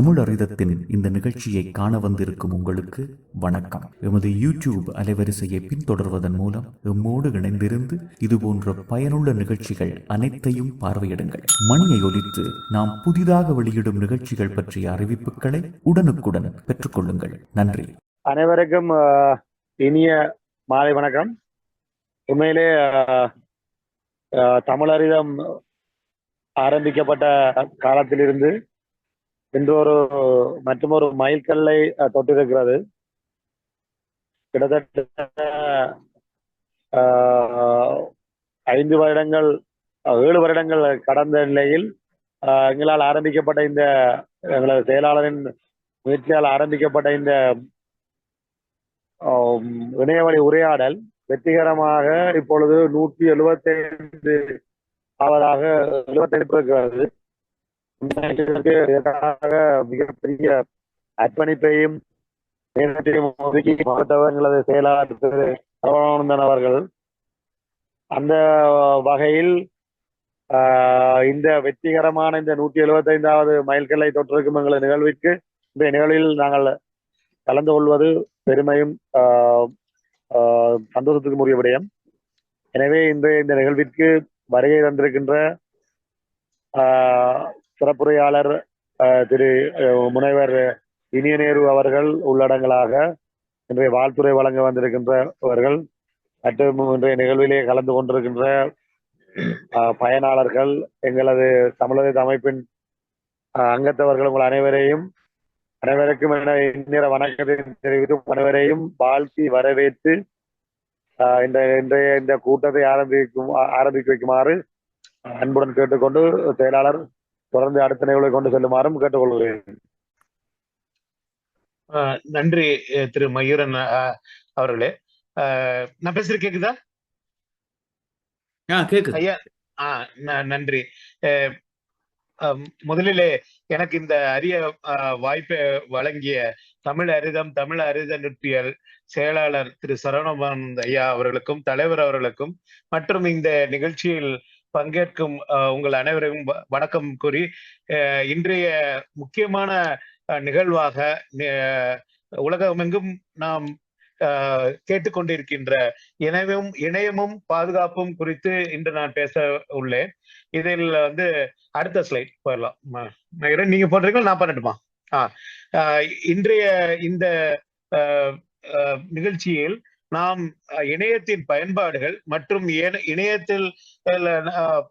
தமிழறிதத்தின் இந்த நிகழ்ச்சியை காண வந்திருக்கும் உங்களுக்கு வணக்கம். எமது யூடியூப் அலைவரிசையை பின்தொடர்வதன் மூலம் எம்மோடு இணைந்திருந்து இதுபோன்ற பயனுள்ள நிகழ்ச்சிகள் அனைத்தையும் பார்வையிடுங்கள். மணியை ஒலித்து நாம் புதிதாக வெளியிடும் நிகழ்ச்சிகள் பற்றிய அறிவிப்புகளை உடனுக்குடன் பெற்றுக்கொள்ளுங்கள். நன்றி. அனைவருக்கும் இனிய மாலை வணக்கம். உண்மையிலே தமிழறிதம் ஆரம்பிக்கப்பட்ட காலத்திலிருந்து இன்று மற்றொரு மைல்கல்லை தொட்டிருக்கிறது. கிட்டத்தட்ட 7 வருடங்கள் கடந்த நிலையில் எங்களால் ஆரம்பிக்கப்பட்ட இந்த எங்களது செயலாளரின் முயற்சியால் ஆரம்பிக்கப்பட்ட இந்த இணையவழி உரையாடல் வெற்றிகரமாக இப்பொழுது 175 இருக்கிறது. மிகப்பெரிய அர்ப்பணிப்பையும் ஒதுக்கி எங்களது செயலாளர் திரு சரவணானந்தன் அவர்கள் அந்த வகையில் இந்த வெற்றிகரமான இந்த 175வது மைல்கல்லை தொற்றிருக்கும் எங்களது நிகழ்விற்கு இந்த நிகழ்வில் நாங்கள் கலந்து கொள்வது பெருமையும் சந்தோஷத்துக்கு உரிய விடயம். எனவே இந்த நிகழ்விற்கு வருகை தந்திருக்கின்ற சிறப்புரையாளர் திரு முனைவர் இனிய நேரு அவர்கள் உள்ளடங்களாக இன்றைய வாழ்த்துறை வழங்க வந்திருக்கின்றவர்கள் மற்றும் இன்றைய நிகழ்விலே கலந்து கொண்டிருக்கின்ற பயனாளர்கள், எங்களது தமிழக அமைப்பின் அங்கத்தவர்கள், உங்கள் அனைவருக்கும் இந்நேர வணக்கத்தை தெரிவித்தும் அனைவரையும் வாழ்த்தி வரவேற்று இந்த கூட்டத்தை ஆரம்பிக்க வைக்குமாறு அன்புடன் கேட்டுக்கொண்டு செயலாளர் தொடர்ந்து அடுத்த நிகழ்வை கொண்டு செல்லுமாறும் கேட்டுக்கொள்கிறேன். நன்றி திரு மயூரன் அவர்களே. நான் பேசுறது கேக்குதா? ஐயா நன்றி. முதலிலே எனக்கு இந்த அரிய வாய்ப்பை வழங்கிய தமிழ் அறித நுட்பியல் செயலாளர் திரு சரவணானந்த ஐயா அவர்களுக்கும் தலைவர் அவர்களுக்கும் மற்றும் இந்த நிகழ்ச்சியில் பங்கேற்கும் உங்கள் அனைவரையும் வணக்கம் கூறி, இன்றைய முக்கியமான நிகழ்வாக உலகமெங்கும் நாம் கேட்டுக்கொண்டிருக்கின்ற இணையமும் பாதுகாப்பும் குறித்து இன்று நான் பேச உள்ளேன். இதில் அடுத்த ஸ்லைட் போயிடலாம். நீங்க போடுறீங்களா, நான் பண்ணட்டுமா? இன்றைய இந்த நிகழ்ச்சியில் நாம் இணையத்தின் பயன்பாடுகள் மற்றும் இணையத்தில்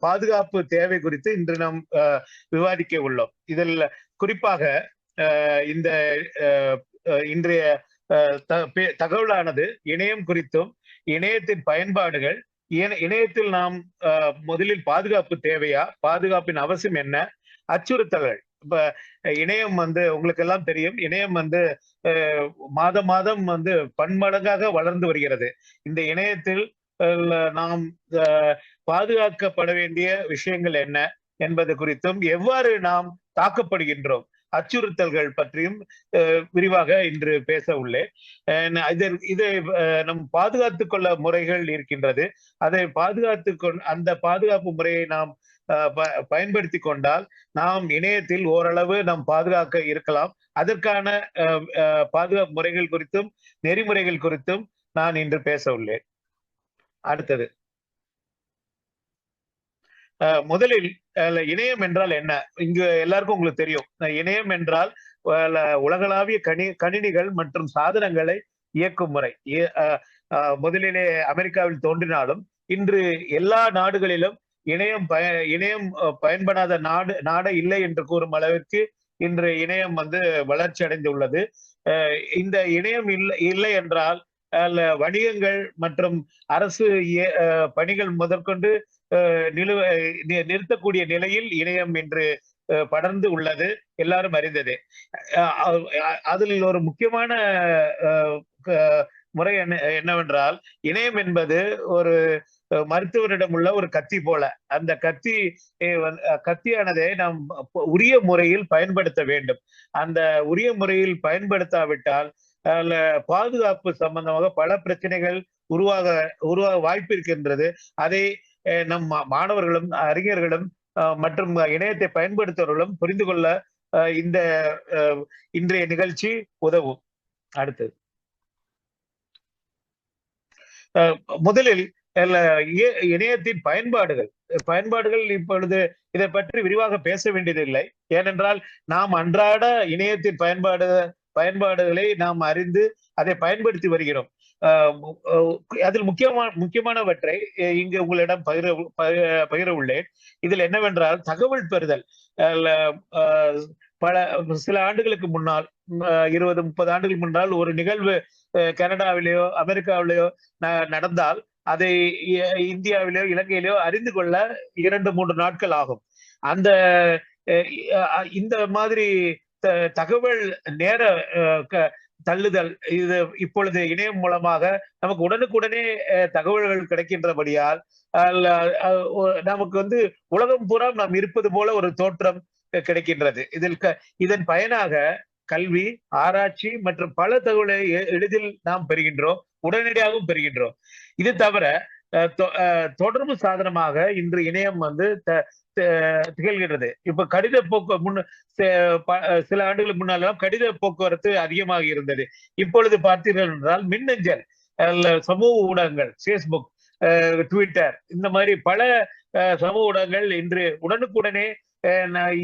பாதுகாப்பு தேவை குறித்து இன்று நாம் விவாதிக்க உள்ளோம். இதில் குறிப்பாக இந்த இன்றைய தகவலானது இணையம் குறித்தும் இணையத்தின் பயன்பாடுகள், இணையத்தில் நாம் முதலில் பாதுகாப்பு தேவையா, பாதுகாப்பின் அவசியம் என்ன, அச்சுறுத்தல்கள். இப்ப இணையம் உங்களுக்கு எல்லாம் தெரியும், இணையம் மாதம் பன்மடங்காக வளர்ந்து வருகிறது. இந்த இணையத்தில் நாம் பாதுகாக்கப்பட வேண்டிய விஷயங்கள் என்ன என்பது குறித்தும் எவ்வாறு நாம் தாக்கப்படுகின்றோம், அச்சுறுத்தல்கள் பற்றியும் விரிவாக இன்று பேச உள்ளேன். இதை நம் பாதுகாத்துக் கொள்ள முறைகள் இருக்கின்றது. அதை அந்த பாதுகாப்பு முறையை நாம் பயன்படுத்தி கொண்டால் நாம் இணையத்தில் ஓரளவு நாம் பாதுகாக்க இருக்கலாம். அதற்கான பாதுகாப்பு முறைகள் குறித்தும் நெறிமுறைகள் குறித்தும் நான் இன்று பேச உள்ளேன். அடுத்தது, முதலில் இணையம் என்றால் என்ன? இங்கு எல்லாருக்கும் உங்களுக்கு தெரியும், இணையம் என்றால் உலகளாவிய கணினிகள் மற்றும் சாதனங்களை இயக்கும் முறை. முதலிலே அமெரிக்காவில் தோன்றினாலும் இன்று எல்லா நாடுகளிலும் இணையம் பயன்படாத நாடே இல்லை என்று கூறும் அளவிற்கு இன்று இணையம் வளர்ச்சி அடைந்துள்ளது. இந்த இணையம் இல்லை என்றால் வணிகங்கள் மற்றும் அரசு பணிகள் முதற்கொண்டு நிறுத்தக்கூடிய நிலையில் இணையம் இன்று படர்ந்து உள்ளது, எல்லாரும் அறிந்ததே. அதில் ஒரு முக்கியமான முறை என்னவென்றால், இணையம் என்பது ஒரு மருத்துவரிடம் உள்ள ஒரு கத்தி போல. அந்த கத்தியானதை நாம் உரிய முறையில் பயன்படுத்த வேண்டும். அந்த உரிய முறையில் பயன்படுத்தாவிட்டால் பாதுகாப்பு சம்பந்தமாக பல பிரச்சனைகள் உருவாக வாய்ப்பு இருக்கின்றது. அதை நம் மாணவர்களும் அறிஞர்களும் மற்றும் இணையத்தை பயன்படுத்துவர்களும் புரிந்து கொள்ள இந்த இன்றைய நிகழ்ச்சி உதவும். அடுத்தது முதலில் இணையத்தின் பயன்பாடுகள் இப்பொழுது இதை பற்றி விரிவாக பேச வேண்டியதில்லை. ஏனென்றால் நாம் அன்றாட இணையத்தின் பயன்பாடுகளை நாம் அறிந்து அதை பயன்படுத்தி வருகிறோம். அதில் முக்கியமானவற்றை இங்கு உங்களிடம் பகிர உள்ளேன். இதில் என்னவென்றால் தகவல் பெறுதல். சில ஆண்டுகளுக்கு முன்னால் 20-30 ஆண்டுகள் முன்னால் ஒரு நிகழ்வு கனடாவிலேயோ அமெரிக்காவிலேயோ நடந்தால் அதை இந்தியாவிலேயோ இலங்கையிலேயோ அறிந்து கொள்ள 2-3 நாட்கள் ஆகும். இந்த மாதிரி தகவல் நேர தள்ளுதல் இது இப்பொழுது இணையம் மூலமாக நமக்கு உடனுக்குடனே தகவல்கள் கிடைக்கின்றபடியால் நமக்கு உலகம் பூரா நாம் இருப்பது போல ஒரு தோற்றம் கிடைக்கின்றது. இதன் பயனாக கல்வி, ஆராய்ச்சி மற்றும் பல தகவலை எளிதில் நாம் பெறுகின்றோம், உடனடியாகவும் பெறுகின்றோம். இது தவிர தொடர்பு சாதனமாக இன்று இணையம் திகழ்கிறது. இப்ப கடித சில ஆண்டுகளுக்கு முன்னாலும் கடித போக்குவரத்து அதிகமாக இருந்தது. இப்பொழுது பார்த்தீர்கள் என்றால் மின்னஞ்சல், சமூக ஊடகங்கள், பேஸ்புக், ட்விட்டர், இந்த மாதிரி பல சமூக ஊடகங்கள் இன்று உடனுக்குடனே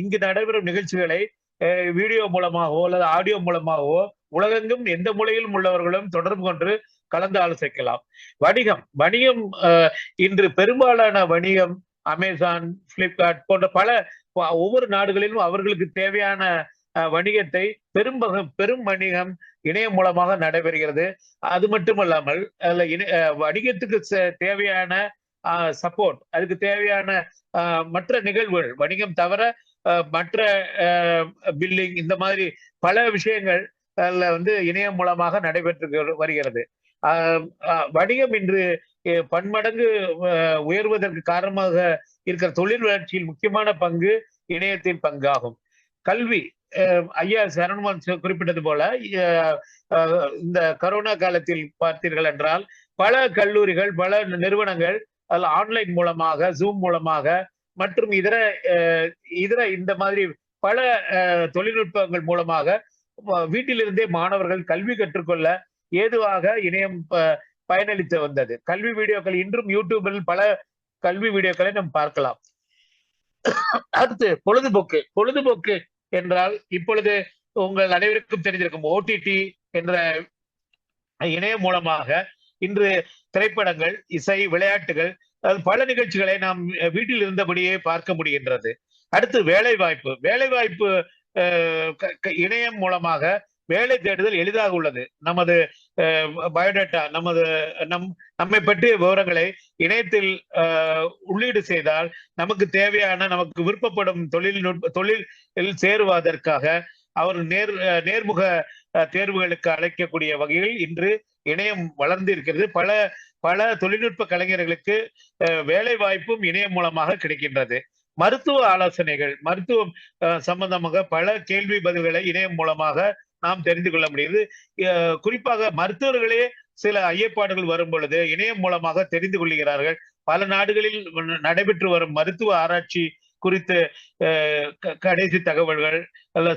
இங்கு நடைபெறும் நிகழ்ச்சிகளை வீடியோ மூலமாகவோ அல்லது ஆடியோ மூலமாகவோ உலகெங்கும் எந்த மூலையிலும் உள்ளவர்களும் தொடர்பு கொண்டு கலந்து ஆலோசிக்கலாம். வணிகம் இன்று பெரும்பாலான வணிகம் அமேசான், பிளிப்கார்ட் போன்ற ஒவ்வொரு நாடுகளிலும் அவர்களுக்கு தேவையான வணிகத்தை பெரும் வணிகம் இணையம் மூலமாக நடைபெறுகிறது. அது மட்டுமல்லாமல் வணிகத்துக்கு தேவையான சப்போர்ட், அதுக்கு தேவையான மற்ற நிகழ்வுகள், வணிகம் தவிர மற்ற பில்லிங், இந்த மாதிரி பல விஷயங்கள் இணையம் மூலமாக நடைபெற்று வருகிறது. வணிகம் இன்று பன்மடங்கு உயர்வதற்கு காரணமாக இருக்கிற தொழில் வளர்ச்சியில் முக்கியமான பங்கு இணையத்தின் பங்காகும். கல்வி, ஐயா சரண்மன் குறிப்பிட்டது போல இந்த கரோனா காலத்தில் பார்த்தீர்கள் என்றால் பல கல்லூரிகள், பல நிறுவனங்கள் ஆன்லைன் மூலமாக, ஜூம் மூலமாக மற்றும் இதர இந்த மாதிரி பல தொழில்நுட்பங்கள் மூலமாக வீட்டிலிருந்தே மாணவர்கள் கல்வி கற்றுக்கொள்ள ஏதுவாக இணையம் பயனளித்து வந்தது. கல்வி வீடியோக்கள் இன்றும் யூடியூபில் பல கல்வி வீடியோக்களை நாம் பார்க்கலாம். அடுத்து பொழுதுபோக்கு என்றால் இப்பொழுது உங்கள் அனைவருக்கும் தெரிந்திருக்கும் OTT என்ற இணையம் மூலமாக இன்று திரைப்படங்கள், இசை, விளையாட்டுகள், பல நிகழ்ச்சிகளை நாம் வீட்டில் இருந்தபடியே பார்க்க முடிகின்றது. அடுத்து வேலைவாய்ப்பு இணையம் மூலமாக வேலை தேடுதல் எளிதாக உள்ளது. நமது பயோடேட்டா, நம்மை பற்றிய விவரங்களை இணையத்தில் உள்ளீடு செய்தால் நமக்கு தேவையான, நமக்கு விருப்பப்படும் தொழிலில் சேருவதற்காக அவர் நேர்முக தேர்வுகளுக்கு அழைக்கக்கூடிய வகையில் இன்று இணையம் வளர்ந்து இருக்கிறது. பல தொழில்நுட்ப கலைஞர்களுக்கு வேலை வாய்ப்பும் இணையம் மூலமாக கிடைக்கின்றது. மருத்துவ ஆலோசனைகள், மருத்துவம் சம்பந்தமாக பல கேள்வி பதில்களை இணையம் மூலமாக நாம் தெரிந்து கொள்ள முடியுது. குறிப்பாக மருத்துவர்களே சில ஐயப்பாடுகள் வரும் பொழுது இணையம் மூலமாக தெரிந்து கொள்கிறார்கள். பல நாடுகளில் நடைபெற்று வரும் மருத்துவ ஆராய்ச்சி குறித்த கடைசி தகவல்கள்,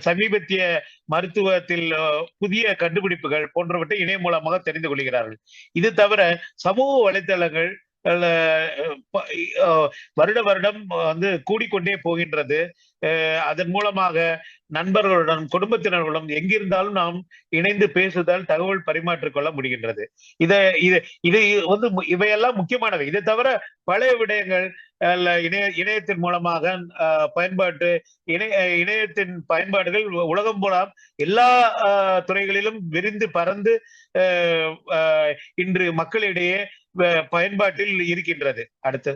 சமீபத்திய மருத்துவத்தில் புதிய கண்டுபிடிப்புகள் போன்றவற்றை இணையம் மூலமாக தெரிந்து கொள்கிறார்கள். இது தவிர சமூக வலைத்தளங்கள் வருடம் கூடிக்கொண்டே போகின்றது. அதன் மூலமாக நண்பர்களுடன், குடும்பத்தினர்களுடன் எங்கிருந்தாலும் நாம் இணைந்து பேசுதல், தகவல் பரிமாற்றிக் கொள்ள முடிகின்றது. இவையெல்லாம் முக்கியமானவை. இதை தவிர பல விடயங்கள் இணையத்தின் மூலமாக இணையத்தின் பயன்பாடுகள் உலகம் போல எல்லா துறைகளிலும் விரிந்து பறந்து இன்று மக்களிடையே பயன்பாட்டில் இருக்கின்றது. அடுத்து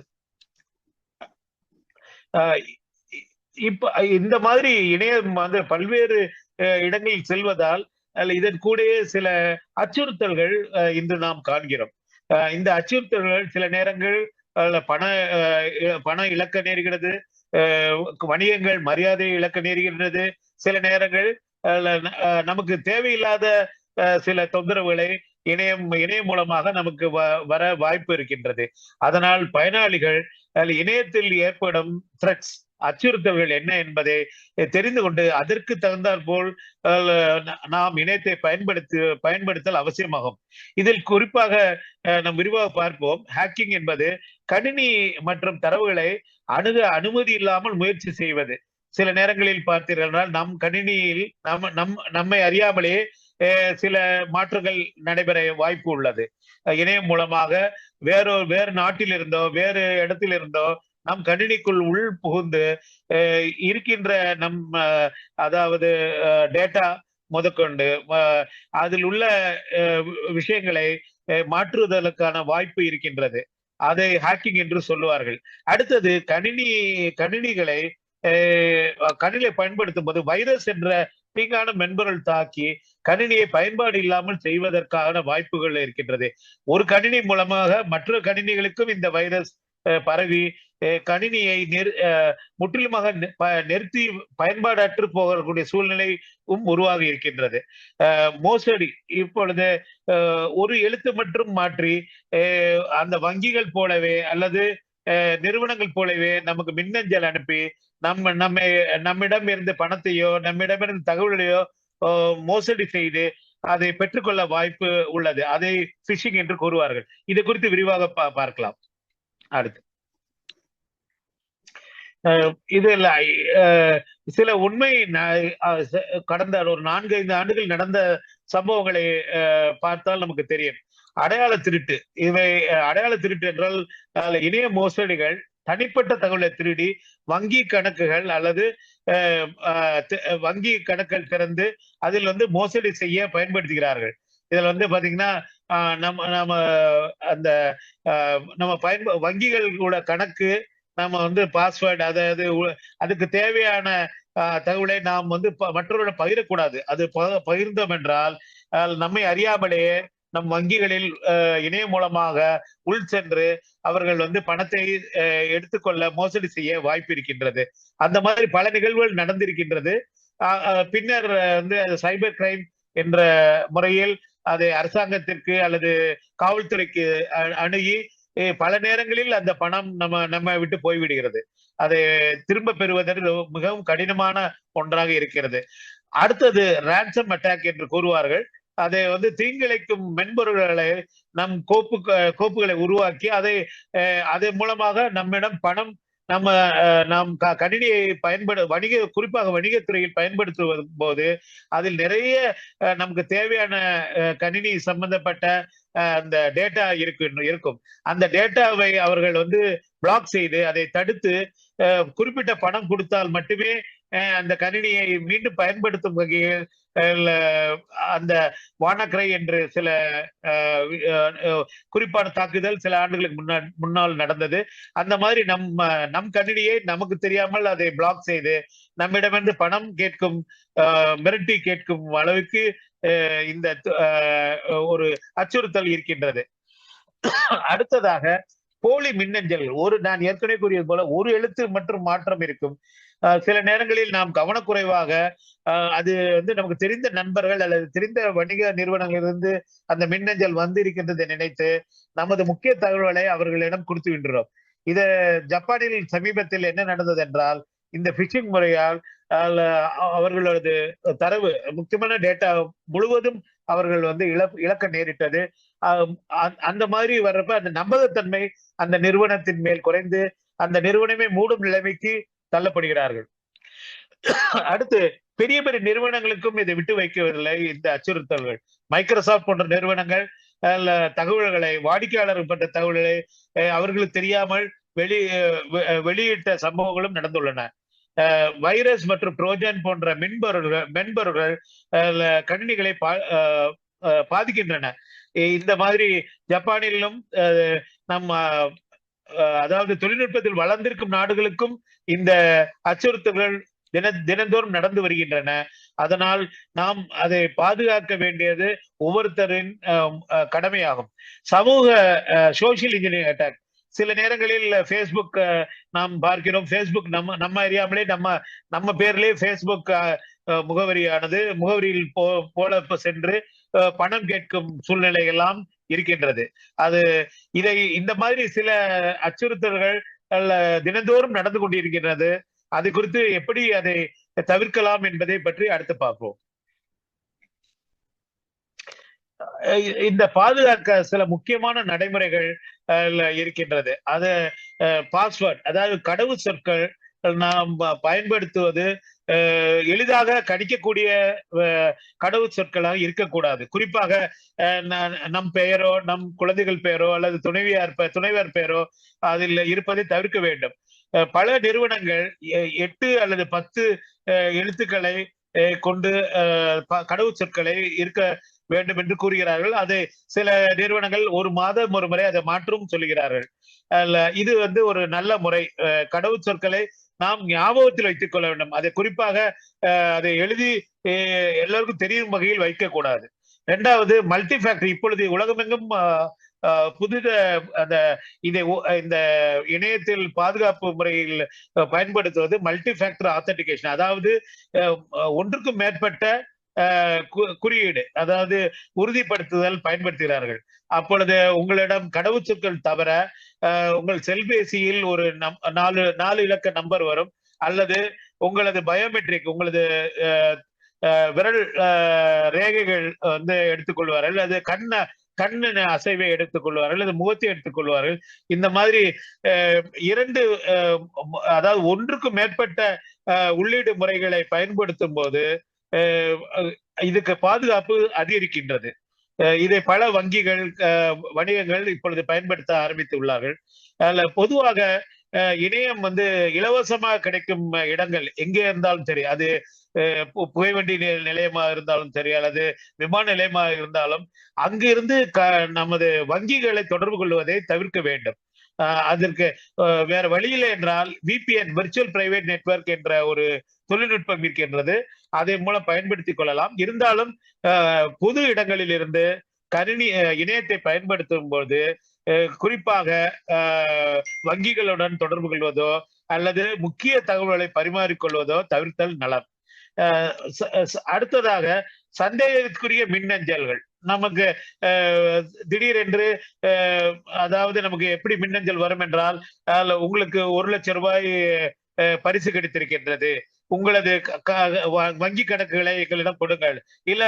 இப்ப இந்த மாதிரி இணையம் பல்வேறு இடங்களில் செல்வதால் இதன் கூட சில அச்சுறுத்தல்கள் இன்று நாம் காண்கிறோம். இந்த அச்சுறுத்தல்கள் சில நேரங்கள் பண இழக்க நேருகிறது, வணிகங்கள் மரியாதை இழக்க நேருகின்றது. சில நேரங்கள் நமக்கு தேவையில்லாத சில தொந்தரவுகளை இணையம் மூலமாக நமக்கு வர வாய்ப்பு இருக்கின்றது. அதனால் பயனாளிகள் இணையத்தில் ஏற்படும் த்ரெட்ஸ், அச்சுறுத்தல்கள் என்ன என்பதை தெரிந்து கொண்டு அதற்கு தகுந்தாற் போல் நாம் இணையத்தை பயன்படுத்தல் அவசியமாகும். இதில் குறிப்பாக நாம் விரிவாக பார்ப்போம். ஹேக்கிங் என்பது கணினி மற்றும் தரவுகளை அணுக அனுமதி இல்லாமல் முயற்சி செய்வது. சில நேரங்களில் பார்த்தீர்கள் நம் கணினியில் நம்மை அறியாமலே சில மாற்றங்கள் நடைபெற வாய்ப்பு உள்ளது. இணையம் மூலமாக வேறு நாட்டில் இருந்தோ வேறு இடத்தில் இருந்தோ நம் கணினிக்குள் உள் புகுந்து இருக்கின்ற அதாவது டேட்டா முதற்கொண்டு அதில் உள்ள விஷயங்களை மாற்றுவதற்கான வாய்ப்பு இருக்கின்றது. அதை ஹேக்கிங் என்று சொல்லுவார்கள். அடுத்தது கணினிகளை பயன்படுத்தும் போது வைரஸ் என்ற தீங்கான மென்பொருள் தாக்கி கணினியை பயன்பாடு இல்லாமல் செய்வதற்கான வாய்ப்புகள் இருக்கின்றது. ஒரு கணினி மூலமாக மற்ற கணினிகளுக்கும் இந்த வைரஸ் பரவி கணினியை முற்றிலுமாக நிறுத்தி பயன்பாடற்று போகக்கூடிய சூழ்நிலையும் உருவாகி இருக்கின்றது. மோசடி இப்பொழுது ஒரு எழுத்து மட்டும் மாற்றி அந்த வங்கிகள் போலவே அல்லது நிறுவனங்கள் போலவே நமக்கு மின்னஞ்சல் அனுப்பி நம்மிடம் இருந்து பணத்தையோ நம்மிடமிருந்து தகவலையோ மோசடி செய்து அதை பெற்றுக்கொள்ள வாய்ப்பு உள்ளது. அதை பிஷிங் என்று கூறுவார்கள். இது குறித்து விரிவாக பார்க்கலாம். அடுத்து இதுல சில உண்மை கடந்த ஒரு 4-5 ஆண்டுகள் நடந்த சம்பவங்களை பார்த்தால் நமக்கு தெரியும். அடையாள திருட்டு. அடையாள திருட்டு என்றால் இணைய மோசடிகள் தனிப்பட்ட தகவலை திருடி வங்கி கணக்குகள் அல்லது வங்கி கணக்குகள் திறந்து அதில் மோசடி செய்ய பயன்படுத்துகிறார்கள். இதுல பாத்தீங்கன்னா நம்ம வங்கிகளோட கணக்கு நம்ம பாஸ்வேர்டு, அதாவது அதுக்கு தேவையான தகவலை நாம் மற்றவர்களிடம் பகிரக்கூடாது. அது பகிர்ந்தோம் என்றால் நம்மை அறியாமலேயே நம் வங்கிகளில் இணையம் மூலமாக உள் சென்று அவர்கள் பணத்தை எடுத்துக்கொள்ள மோசடி செய்ய வாய்ப்பு இருக்கின்றது. அந்த மாதிரி பல நிகழ்வுகள் நடந்திருக்கின்றது. பின்னர் சைபர் கிரைம் என்ற முறையில் அதை அரசாங்கத்திற்கு அல்லது காவல்துறைக்கு அணுகி பல நேரங்களில் அந்த பணம் நம்ம விட்டு போய்விடுகிறது. அதை திரும்ப பெறுவதற்கு மிகவும் கடினமான ஒன்றாக இருக்கிறது. அடுத்தது ரான்சம் அட்டாக் என்று கூறுவார்கள். அதை தீங்கிழைக்கும் மென்பொருள்களை நம் கோப்புகளை உருவாக்கி அதன் மூலமாக நம்மிடம் பணம் நாம் கணினியை குறிப்பாக வணிகத்துறையில் பயன்படுத்துவதும் போது அதில் நிறைய நமக்கு தேவையான கணினி சம்பந்தப்பட்ட அந்த டேட்டா இருக்கும். அந்த டேட்டாவை அவர்கள் பிளாக் செய்து அதை தடுத்து குறிப்பிட்ட பணம் கொடுத்தால் மட்டுமே அந்த கணினியை மீண்டும் பயன்படுத்தும் வகையில் அந்த வானக்ரை என்று சில குறிப்பான தாக்குதல் சில ஆண்டுகளுக்கு முன்னால் நடந்தது. அந்த மாதிரி நம் கணினியை நமக்கு தெரியாமல் அதை பிளாக் செய்து நம்மிடமிருந்து பணம் கேட்கும் மிரட்டி கேட்கும் அளவுக்கு இந்த ஒரு அச்சுறுத்தல் இருக்கின்றது. அடுத்ததாக போலி மின்னஞ்சல். நான் ஏற்கனவே கூறியது போல ஒரு எழுத்து மற்றும் மாற்றம் இருக்கும். சில நேரங்களில் நாம் கவனக்குறைவாக அது நமக்கு தெரிந்த நண்பர்கள் அல்லது தெரிந்த வணிக நிறுவனங்களிலிருந்து அந்த மின்னஞ்சல் இருக்கின்றதை நினைத்து நமது முக்கிய தகவல்களை அவர்களிடம் கொடுத்து விடுறோம். ஜப்பானில் சமீபத்தில் என்ன நடந்தது என்றால், இந்த பிஷிங் முறையால் அவர்களது தரவு முக்கியமான டேட்டா முழுவதும் அவர்கள் இழக்க நேரிட்டது. அந்த மாதிரி வர்றப்ப அந்த நம்பகத்தன்மை அந்த நிறுவனத்தின் மேல் குறைந்து அந்த நிறுவனமே மூடும் நிலைமைக்கு தள்ளப்படுகிறார்கள். அடுத்து பெரிய பெரிய நிறுவனங்களுக்கும் இதை விட்டு வைக்கவில்லை இந்த அச்சுறுத்தல்கள். மைக்ரோசாப்ட் போன்ற நிறுவனங்கள் தகவல்களை வாடிக்கையாளர்கள் பட்ட தகவல்களை அவர்களுக்கு தெரியாமல் வெளியிட்ட சம்பவங்களும் நடந்துள்ளன. வைரஸ் மற்றும் ட்ரோஜன் போன்ற மென்பொருள்கள் கணினிகளை பாதிக்கின்றன. இந்த மாதிரி ஜப்பானிலும் அதாவது தொழில்நுட்பத்தில் வளர்ந்திருக்கும் நாடுகளுக்கும் இந்த அச்சுறுத்தல்கள் தினந்தோறும் நடந்து வருகின்றன. அதனால் நாம் அதை பாதுகாக்க வேண்டியது ஒவ்வொருத்தரின் கடமையாகும். சமூக சோசியல் இன்ஜினியரிங் அட்டாக். சில நேரங்களில் பேஸ்புக் நாம் பார்க்கிறோம். பேஸ்புக் நம்ம அறியாமலே நம்ம பேர்லயே பேஸ்புக் முகவரியில் போல சென்று பணம் கேட்கும் சூழ்நிலை எல்லாம் இருக்கின்றது. இந்த மாதிரி சில அச்சுறுத்தல்கள் தினந்தோறும் நடந்து கொண்டிருக்கின்றது. அது குறித்து எப்படி அதை தவிர்க்கலாம் என்பதை பற்றி அடுத்து பார்ப்போம். இந்த பாதுகாக்க சில முக்கியமான நடைமுறைகள் இருக்கின்றது. அது பாஸ்வேர்ட், அதாவது கடவுச் சொற்கள் நாம் பயன்படுத்துவது எளிதாக கணிக்கக்கூடிய கடவுச் சொற்களாக இருக்கக்கூடாது. குறிப்பாக நம் பெயரோ, நம் குழந்தைகள் பெயரோ அல்லது துணைவர் பெயரோ அதில் இருப்பதை தவிர்க்க வேண்டும். பல நிறுவனங்கள் 8 அல்லது 10 எழுத்துக்களை கொண்டு கடவுச் சொற்களை இருக்க வேண்டும் என்று கூறுகிறார்கள். அது சில நிறுவனங்கள் ஒரு மாதம் ஒரு முறை அதை மாற்றும் சொல்லுகிறார்கள். இது ஒரு நல்ல முறை. கடவுச் சொற்களை நாம் ஞாபகத்தில் வைத்துக் கொள்ள வேண்டும். அதை குறிப்பாக அதை எழுதி எல்லாருக்கும் தெரியும் வகையில் வைக்கக்கூடாது. இரண்டாவது, மல்டி ஃபேக்டர். இப்பொழுது உலகமெங்கும் அந்த இந்த இணையத்தில் பாதுகாப்பு முறையில் பயன்படுத்துவது மல்டி ஃபேக்டர் ஆத்தென்டிகேஷன். அதாவது ஒன்றுக்கும் மேற்பட்ட குறியீடு, அதாவது உறுதிப்படுத்துதல் பயன்படுத்துகிறார்கள். அப்பொழுது உங்களிடம் கடவுச்சொற்கள் தவிர உங்கள் செல்பேசியில் ஒரு 4 இலக்க நம்பர் வரும், அல்லது உங்களது பயோமெட்ரிக், உங்களது விரல் ரேகைகள் எடுத்துக்கொள்வார்கள், அல்லது கண்ணு அசைவை எடுத்துக்கொள்வார்கள், அல்லது முகத்தை எடுத்துக்கொள்வார்கள். இந்த மாதிரி 2 அதாவது ஒன்றுக்கும் மேற்பட்ட உள்ளீடு முறைகளை பயன்படுத்தும் போது இதுக்கு பாதுகாப்பு அதிகரிக்கின்றது. இதை பல வங்கிகள், வணிகங்கள் இப்பொழுது பயன்படுத்த ஆரம்பித்து உள்ளார்கள். பொதுவாக இணையம் இலவசமாக கிடைக்கும் இடங்கள் எங்கே இருந்தாலும் சரி, அது புகைவண்டி நிலையமாக இருந்தாலும் சரி, அல்லது விமான நிலையமாக இருந்தாலும், அங்கிருந்து நமது வங்கிகளை தொடர்பு கொள்வதை தவிர்க்க வேண்டும். அதற்கு வேற வழியில்லை என்றால் VPN, விர்ச்சுவல் பிரைவேட் நெட்வொர்க் என்ற ஒரு தொழில்நுட்பம் இருக்கின்றது. அதை மூலம் பயன்படுத்திக் கொள்ளலாம். இருந்தாலும் பொது இடங்களில் இருந்து இணையத்தை பயன்படுத்தும் போது குறிப்பாக வங்கிகளுடன் தொடர்பு கொள்வதோ அல்லது முக்கிய தகவல்களை பரிமாறிக்கொள்வதோ தவிர்த்தல் நலம். அடுத்ததாக, சந்தேகத்துக்குரிய மின்னஞ்சல்கள். நமக்கு திடீரென்று அதாவது நமக்கு எப்படி மின்னஞ்சல் வரும் என்றால், உங்களுக்கு 1 லட்சம் ரூபாய் பரிசு கிடைத்திருக்கின்றது, உங்களது வங்கி கணக்குகளை எங்களிடம் கொடுங்கள், இல்ல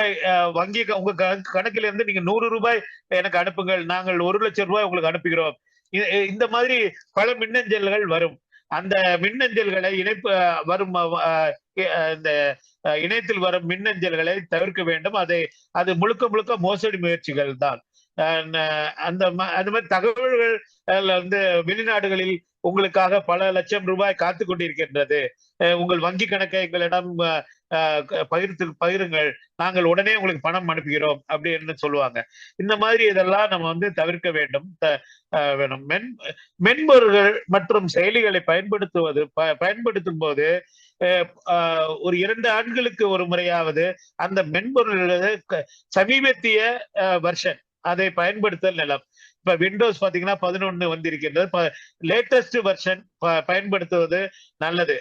உங்க கணக்கிலிருந்து நீங்க 100 ரூபாய் எனக்கு அனுப்புங்கள், நாங்கள் 1 லட்சம் ரூபாய் உங்களுக்கு அனுப்புகிறோம். இந்த மாதிரி பல மின்னஞ்சல்கள் வரும். அந்த மின்னஞ்சல்களை இந்த இணையத்தில் வரும் மின்னஞ்சல்களை தவிர்க்க வேண்டும். அது முழுக்க மோசடி முயற்சிகள் தான். அந்த மாதிரி தகவல்கள் வெளிநாடுகளில் உங்களுக்காக பல லட்சம் ரூபாய் காத்து கொண்டிருக்கின்றது, உங்கள் வங்கி கணக்கை எங்களிடம் பகிருங்கள், நாங்கள் உடனே உங்களுக்கு பணம் அனுப்புகிறோம் அப்படின்னு சொல்லுவாங்க. இந்த மாதிரி இதெல்லாம் நம்ம தவிர்க்க வேண்டும். மென்பொருள்கள் மற்றும் செயலிகளை பயன்படுத்தும் போது ஒரு 2 ஆண்டுகளுக்கு ஒரு முறையாவது அந்த மென்பொருள் சமீபத்திய வெர்ஷன் அதை பயன்படுத்தல் நலம். இப்ப விண்டோஸ் பாத்தீங்கன்னா 11 வந்திருக்கின்றது, லேட்டஸ்ட் வெர்ஷன் பயன்படுத்துவது நல்லது.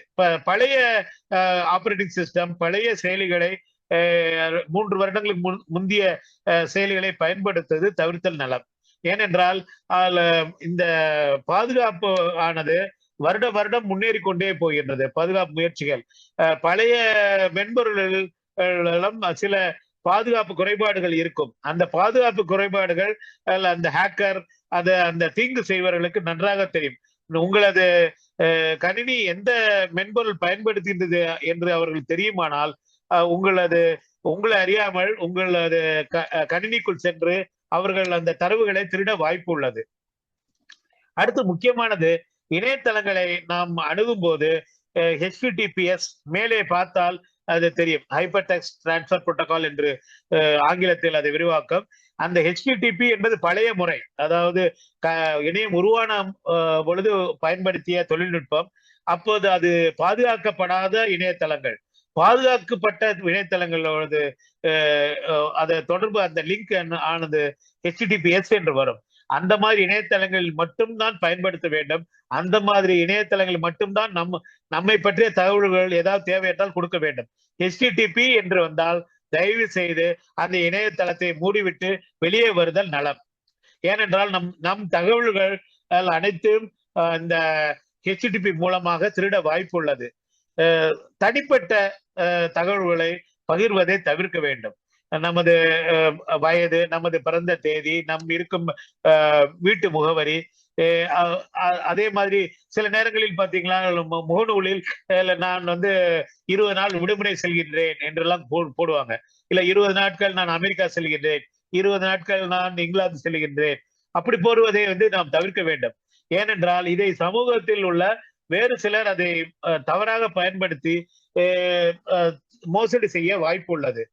பழைய ஆபரேட்டிங் சிஸ்டம், பழைய செயலிகளை 3 வருடங்களுக்கு முந்தைய செயலிகளை பயன்படுத்துவது தவிர்த்தல் நலம். ஏனென்றால் இந்த பாதுகாப்பு ஆனது வருடம் முன்னேறி கொண்டே போகின்றது. பாதுகாப்பு முயற்சிகள் பழைய மென்பொருளும் சில பாதுகாப்பு குறைபாடுகள் இருக்கும். அந்த பாதுகாப்பு குறைபாடுகள் அந்த ஹேக்கர், அந்த தீங்கு செய்வர்களுக்கு நன்றாக தெரியும். உங்களது கணினி எந்த மென்பொருள் பயன்படுத்துகின்றது என்று அவர்கள் தெரியுமானால், உங்களை அறியாமல் உங்களது கணினிக்குள் சென்று அவர்கள் அந்த தரவுகளை திருட வாய்ப்பு உள்ளது. அடுத்து முக்கியமானது, இணையதளங்களை நாம் அணுகும் போது HTTPS மேலே பார்த்தால் அது தெரியும், ஹைப்பர் டெக்ஸ்ட் டிரான்ஸ்பர் புரோட்டோகால் என்று ஆங்கிலத்தில் அது விரிவாக்கம். அந்த HTTP என்பது பழைய முறை, அதாவது இணையம் உருவான பொழுது பயன்படுத்திய தொழில்நுட்பம். அப்போது அது பாதுகாக்கப்படாத இணையதளங்கள். பாதுகாக்கப்பட்ட இணையதளங்களோடு அதை தொடர்பு, அந்த லிங்க் ஆனது HTTPS என்று வரும். அந்த மாதிரி இணையதளங்களில் மட்டும்தான் பயன்படுத்த வேண்டும். அந்த மாதிரி இணையதளங்கள் மட்டும்தான் நம்மை பற்றிய தகவல்கள் ஏதாவது தேவை என்றால் கொடுக்க வேண்டும். HTTP என்று வந்தால் தயவு செய்து அந்த இணையதளத்தை மூடிவிட்டு வெளியே வருதல் நலம். ஏனென்றால் நம் தகவல்கள் அனைத்தும் இந்த HTTP மூலமாக திருட வாய்ப்பு உள்ளது. தனிப்பட்ட தகவல்களை பகிர்வதை தவிர்க்க வேண்டும். நமது வயது, நமது பிறந்த தேதி, நம் இருக்கும் வீட்டு முகவரி, அதே மாதிரி சில நேரங்களில் பாத்தீங்களா முகநூலில் நான் 20 நாள் விடுமுறை செல்கின்றேன் என்றெல்லாம் போடுவாங்க. இல்ல 20 நாட்கள் நான் அமெரிக்கா செல்கின்றேன், 20 நாட்கள் நான் இங்கிலாந்து செல்கின்றேன், அப்படி போடுவதை நாம் தவிர்க்க வேண்டும். ஏனென்றால் இதை சமூகத்தில் உள்ள வேறு சிலர் அதை தவறாக பயன்படுத்தி மோசடி செய்ய வாய்ப்பு உள்ளது.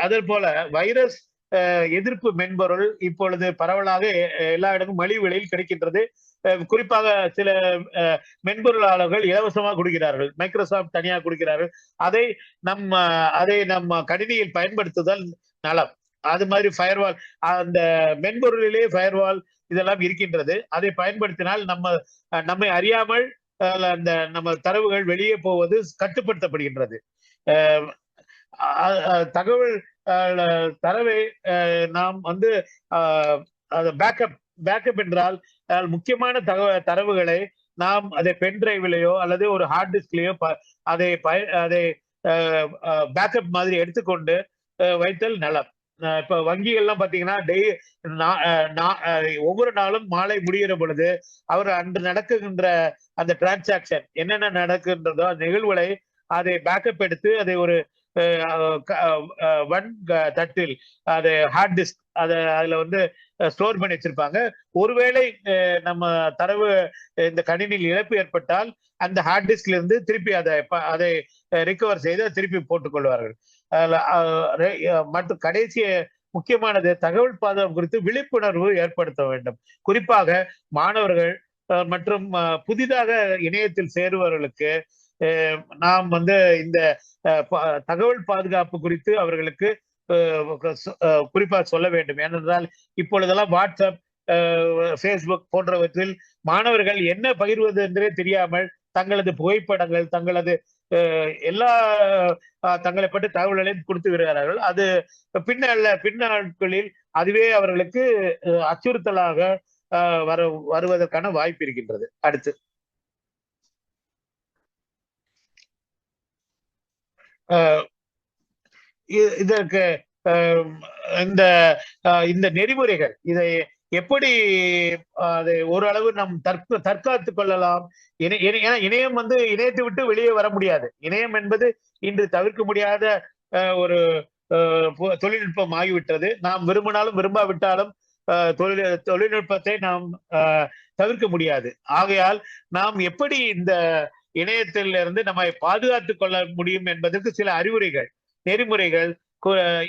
அதே போல வைரஸ் எதிர்ப்பு மென்பொருள் இப்பொழுது பரவலாக எல்லா இடமும் மலிவு விலையில் கிடைக்கின்றது. குறிப்பாக சில மென்பொருளாளர்கள் இலவசமாக கொடுக்கிறார்கள், மைக்ரோசாப்ட் தனியாக கொடுக்கிறார்கள். அதை நம்ம கணினியில் பயன்படுத்துதல் நலம். அது மாதிரி ஃபயர்வால், அந்த மென்பொருளிலே ஃபயர்வால் இதெல்லாம் இருக்கின்றது. அதை பயன்படுத்தினால் நம்மை அறியாமல் அந்த நம்ம தரவுகள் வெளியே போவது கட்டுப்படுத்தப்படுகின்றது. தகவல் தரவை நாம் பேக்கப் என்றால் முக்கியமான தரவுகளை நாம் அதை பென் டிரைவ்லயோ அல்லது ஒரு ஹார்ட் டிஸ்க்லயோ அதை பேக்கப் மாதிரி எடுத்துக்கொண்டு வைத்தல் நலம். இப்ப வங்கிகள்லாம் பாத்தீங்கன்னா ஒவ்வொரு நாளும் மாலை முடிகிற பொழுது அவர் அன்று நடக்குகின்ற அந்த டிரான்சாக்சன் என்னென்ன நடக்குகின்றதோ அந்த நிகழ்வுகளை அதை பேக்கப் எடுத்து அதை ஒரு தட்டில் அது ஹார்ட் டிஸ்க் அதுல ஸ்டோர் பண்ணி வச்சிருப்பாங்க. ஒருவேளை நம்ம தரவு இந்த கணினியில் இழப்பு ஏற்பட்டால் அந்த ஹார்ட் டிஸ்க்ல இருந்து திருப்பி அதை ரிகவர் செய்து திருப்பி போட்டுக் கொள்வார்கள். மற்றும் கடைசி முக்கியமானது தகவல் பாதுகாப்பு குறித்து விழிப்புணர்வு ஏற்படுத்த வேண்டும். குறிப்பாக மாணவர்கள் மற்றும் புதிதாக இணையத்தில் சேருபவர்களுக்கு நாம் இந்த தகவல் பாதுகாப்பு குறித்து அவர்களுக்கு குறிப்பாக சொல்ல வேண்டும். ஏனென்றால் இப்பொழுதெல்லாம் வாட்ஸ்அப், ஃபேஸ்புக் போன்றவற்றில் மாணவர்கள் என்ன பகிர்வது என்றே தெரியாமல் தங்களது புகைப்படங்கள், தங்களது எல்லா தங்களை பற்றி தகவல்களையும் கொடுத்து வருகிறார்கள். அது பின்னாட்களில் அதுவே அவர்களுக்கு அச்சுறுத்தலாக வருவதற்கான வாய்ப்பு இருக்கின்றது. அடுத்து இதற்கு இந்த நெறிமுறைகள் இதை எப்படி அதை ஓரளவு நாம் தற்காத்துக் கொள்ளலாம். ஏன்னா இணையம் இணையத்தை விட்டு வெளியே வர முடியாது. இணையம் என்பது இன்று தவிர்க்க முடியாத ஒரு தொழில்நுட்பம் ஆகிவிட்டது. நாம் விரும்பினாலும் விரும்பாவிட்டாலும் தொழில்நுட்பத்தை நாம் தவிர்க்க முடியாது. ஆகையால் நாம் எப்படி இந்த இணையத்திலிருந்து நம்மை பாதுகாத்துக் கொள்ள முடியும் என்பதற்கு சில அறிவுரைகள், நெறிமுறைகள்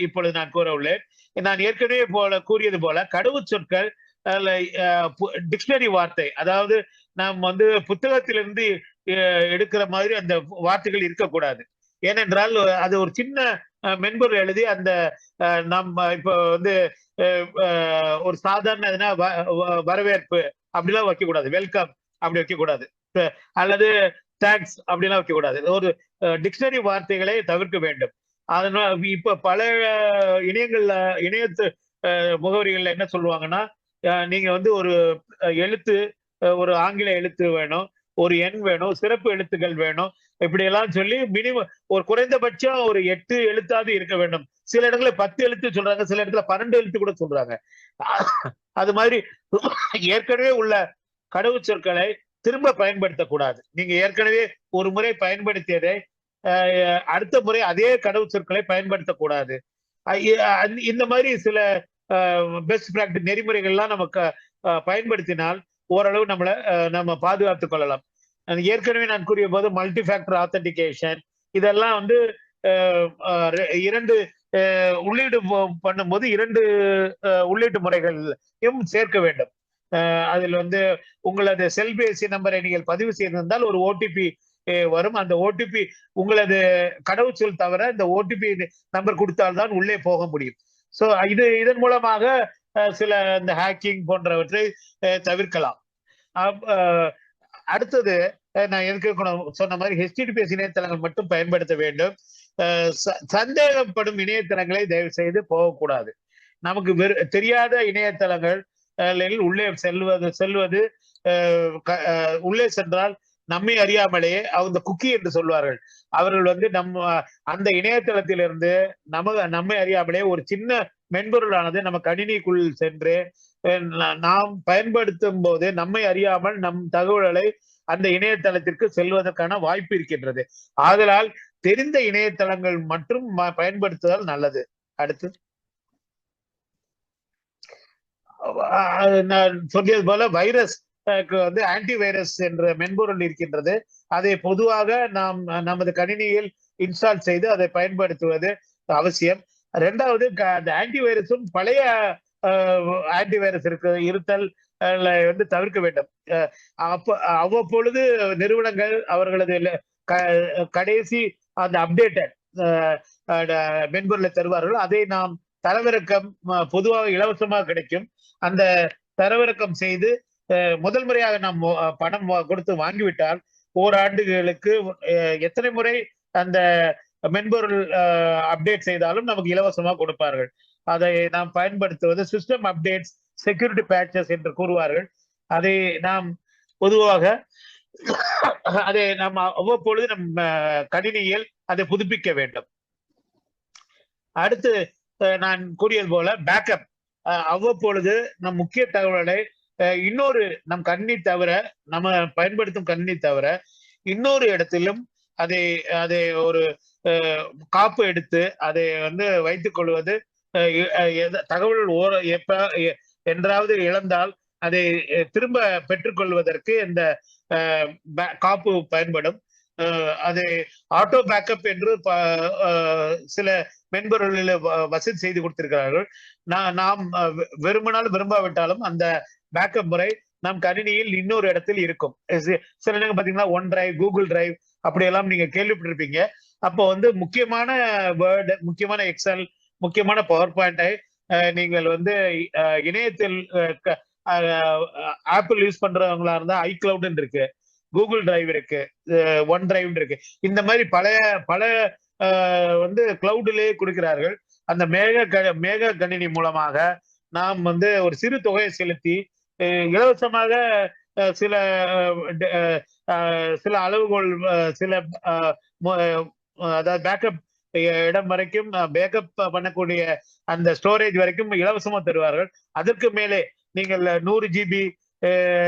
இப்பொழுது நான் கூற உள்ளேன். நான் ஏற்கனவே கூறியது போல கடவுச்சொற்கள், டிக்ஷனரி வார்த்தை, அதாவது நாம் புத்தகத்திலிருந்து எடுக்கிற மாதிரி அந்த வார்த்தைகள் இருக்கக்கூடாது. ஏனென்றால் அது ஒரு சின்ன மென்பொருள் எழுதி அந்த நம்ம இப்போ ஒரு சாதாரண வரவேற்பு அப்படிலாம் வைக்கக்கூடாது, வெல்கம் அப்படி வைக்கக்கூடாது, அல்லது தேங்க்ஸ் அப்படிலாம் வைக்கக்கூடாது. ஒரு டிக்ஷனரி வார்த்தைகளை தவிர்க்க வேண்டும். அதனால இப்ப பல இணையத்து முகவரிகள்ல என்ன சொல்லுவாங்கன்னா, நீங்க ஒரு எழுத்து, ஒரு ஆங்கில எழுத்து வேணும், ஒரு எண் வேணும், சிறப்பு எழுத்துக்கள் வேணும், இப்படி எல்லாம் சொல்லி மினிமம் ஒரு குறைந்தபட்சம் ஒரு 8 எழுத்தாவது இருக்க வேண்டும். சில இடத்துல 10 எழுத்து சொல்றாங்க, சில இடத்துல 12 எழுத்து கூட சொல்றாங்க. அது மாதிரி ஏற்கனவே உள்ள கடவுச்சொற்களை திரும்ப பயன்படுத்தக்கூடாது. நீங்க ஏற்கனவே ஒரு முறை பயன்படுத்தியதை அடுத்த முறை அதே கடவுச்சொற்களை பயன்படுத்தக்கூடாது. இந்த மாதிரி சில பெஸ்ட் பிராக்டிஸ் நெறிமுறைகள்லாம் நமக்கு பயன்படுத்தினால் ஓரளவு நம்ம பாதுகாத்துக் கொள்ளலாம். ஏற்கனவே நான் கூறிய போது மல்டி ஃபேக்டர் ஆத்தென்டிகேஷன், இதெல்லாம் 2 உள்ளீடு பண்ணும்போது 2 உள்ளீட்டு முறைகளையும் சேர்க்க வேண்டும். அதில் உங்களது செல்பேசி நம்பரை நீங்கள் பதிவு செய்திருந்தால் ஒரு ஓடிபி வரும். அந்த ஓடிபி உங்களது கடவுச்சொல் தவிர இந்த ஓடிபி நம்பர் கொடுத்தால்தான் உள்ளே போக முடியும். சோ இதன் மூலமாக சில இந்த ஹேக்கிங் போன்றவற்றை தவிர்க்கலாம். அடுத்தது நான் சொன்ன மாதிரி HTTPS இணையதளங்கள் மட்டும் பயன்படுத்த வேண்டும். சந்தேகப்படும் இணையதளங்களை தயவு செய்து போகக்கூடாது. நமக்கு தெரியாத இணையதளங்கள் உள்ளே செல்வது உள்ளே சென்றால் நம்மை அறியாமலேயே அந்த குக்கி என்று சொல்வார்கள். அவர்கள் வந்து அந்த இணையதளத்திலிருந்து நம்மை அறியாமலே ஒரு சின்ன மென்பொருளானது நம்ம கணினிக்குள் சென்று நாம் பயன்படுத்தும் போது நம்மை அறியாமல் நம் தகவல்களை அந்த இணையதளத்திற்கு செல்வதற்கான வாய்ப்பு இருக்கின்றது. ஆதலால் தெரிந்த இணையதளங்கள் மற்றும் பயன்படுத்துதல் நல்லது. அடுத்து நான் சொல்லியது போல வைரஸ் வந்து ஆன்டி வைரஸ் என்ற மென்பொருள் இருக்கின்றது. அதை பொதுவாக நாம் நமது கணினியில் இன்ஸ்டால் செய்து அதை பயன்படுத்துவது அவசியம். இரண்டாவது, அந்த ஆன்டி வைரஸும் பழைய ஆன்டி வைரஸ் இருத்தல் வந்து தவிர்க்க வேண்டும். அவ்வப்பொழுது நிறுவனங்கள் அவர்களது கடைசி அந்த அப்டேட்டட் மென்பொருளை தருவார்கள். அதை நாம் தரவிறக்கம் பொதுவாக இலவசமாக கிடைக்கும். அந்த தரவிறக்கம் செய்து முதல் முறையாக நாம் பணம் கொடுத்து வாங்கிவிட்டால் ஓராண்டுகளுக்கு எத்தனை முறை அந்த மென்பொருள் அப்டேட் செய்தாலும் நமக்கு இலவசமாக கொடுப்பார்கள். அதை நாம் பயன்படுத்துவது சிஸ்டம் அப்டேட்ஸ், செக்யூரிட்டி பேட்சஸ் என்று கூறுவார்கள். அதை நாம் பொதுவாக அவ்வப்பொழுது நம் கணினியில் அதை புதுப்பிக்க வேண்டும். அடுத்து நான் கூறியது போல பேக்கப், அவ்வப்பொழுது நம் முக்கிய தகவல்களை இன்னொரு நம் கணினி தவிர, நம்ம பயன்படுத்தும் கணினி தவிர இன்னொரு இடத்திலும் அதை ஒரு காப்பு எடுத்து அதை வந்து வைத்துக் கொள்வது, தகவல் என்றாவது இழந்தால் அதை திரும்ப பெற்றுக்கொள்வதற்கு இந்த காப்பு பயன்படும். அதை ஆட்டோ பேக்கப் என்று சில மென்பொருளில் வசதி செய்து கொடுத்திருக்கிறார்கள். நாம் விரும்பினாலும் விரும்பாவிட்டாலும் அந்த பேக்கப் முறை நம் கணினியில் இன்னொரு இடத்தில் இருக்கும். சில நேரம் பாத்தீங்கன்னா ஒன் டிரைவ், கூகுள் டிரைவ் அப்படியெல்லாம் நீங்க கேள்விப்பட்டிருப்பீங்க. அப்போ வந்து முக்கியமான வேர்டு, முக்கியமான எக்ஸல், முக்கியமான பவர் பாயிண்டை நீங்கள் வந்து இணையத்தில் ஆப்பிள் யூஸ் பண்றவங்களா இருந்தா ஐக்ளவுட் இருக்கு, கூகுள் டிரைவ் இருக்கு, ஒன் டிரைவ் இருக்கு. இந்த மாதிரி பல வந்து கிளவுடிலேயே கொடுக்கிறார்கள். அந்த மேக கணினி மூலமாக நாம் வந்து ஒரு சிறு தொகையை செலுத்தி இலவசமாக சில அளவுகோல், சில அதாவது பேக்கப் இடம் வரைக்கும் பேக்கப் பண்ணக்கூடிய அந்த ஸ்டோரேஜ் வரைக்கும் இலவசமா தருவார்கள். அதற்கு மேலே நீங்கள் 100 GB,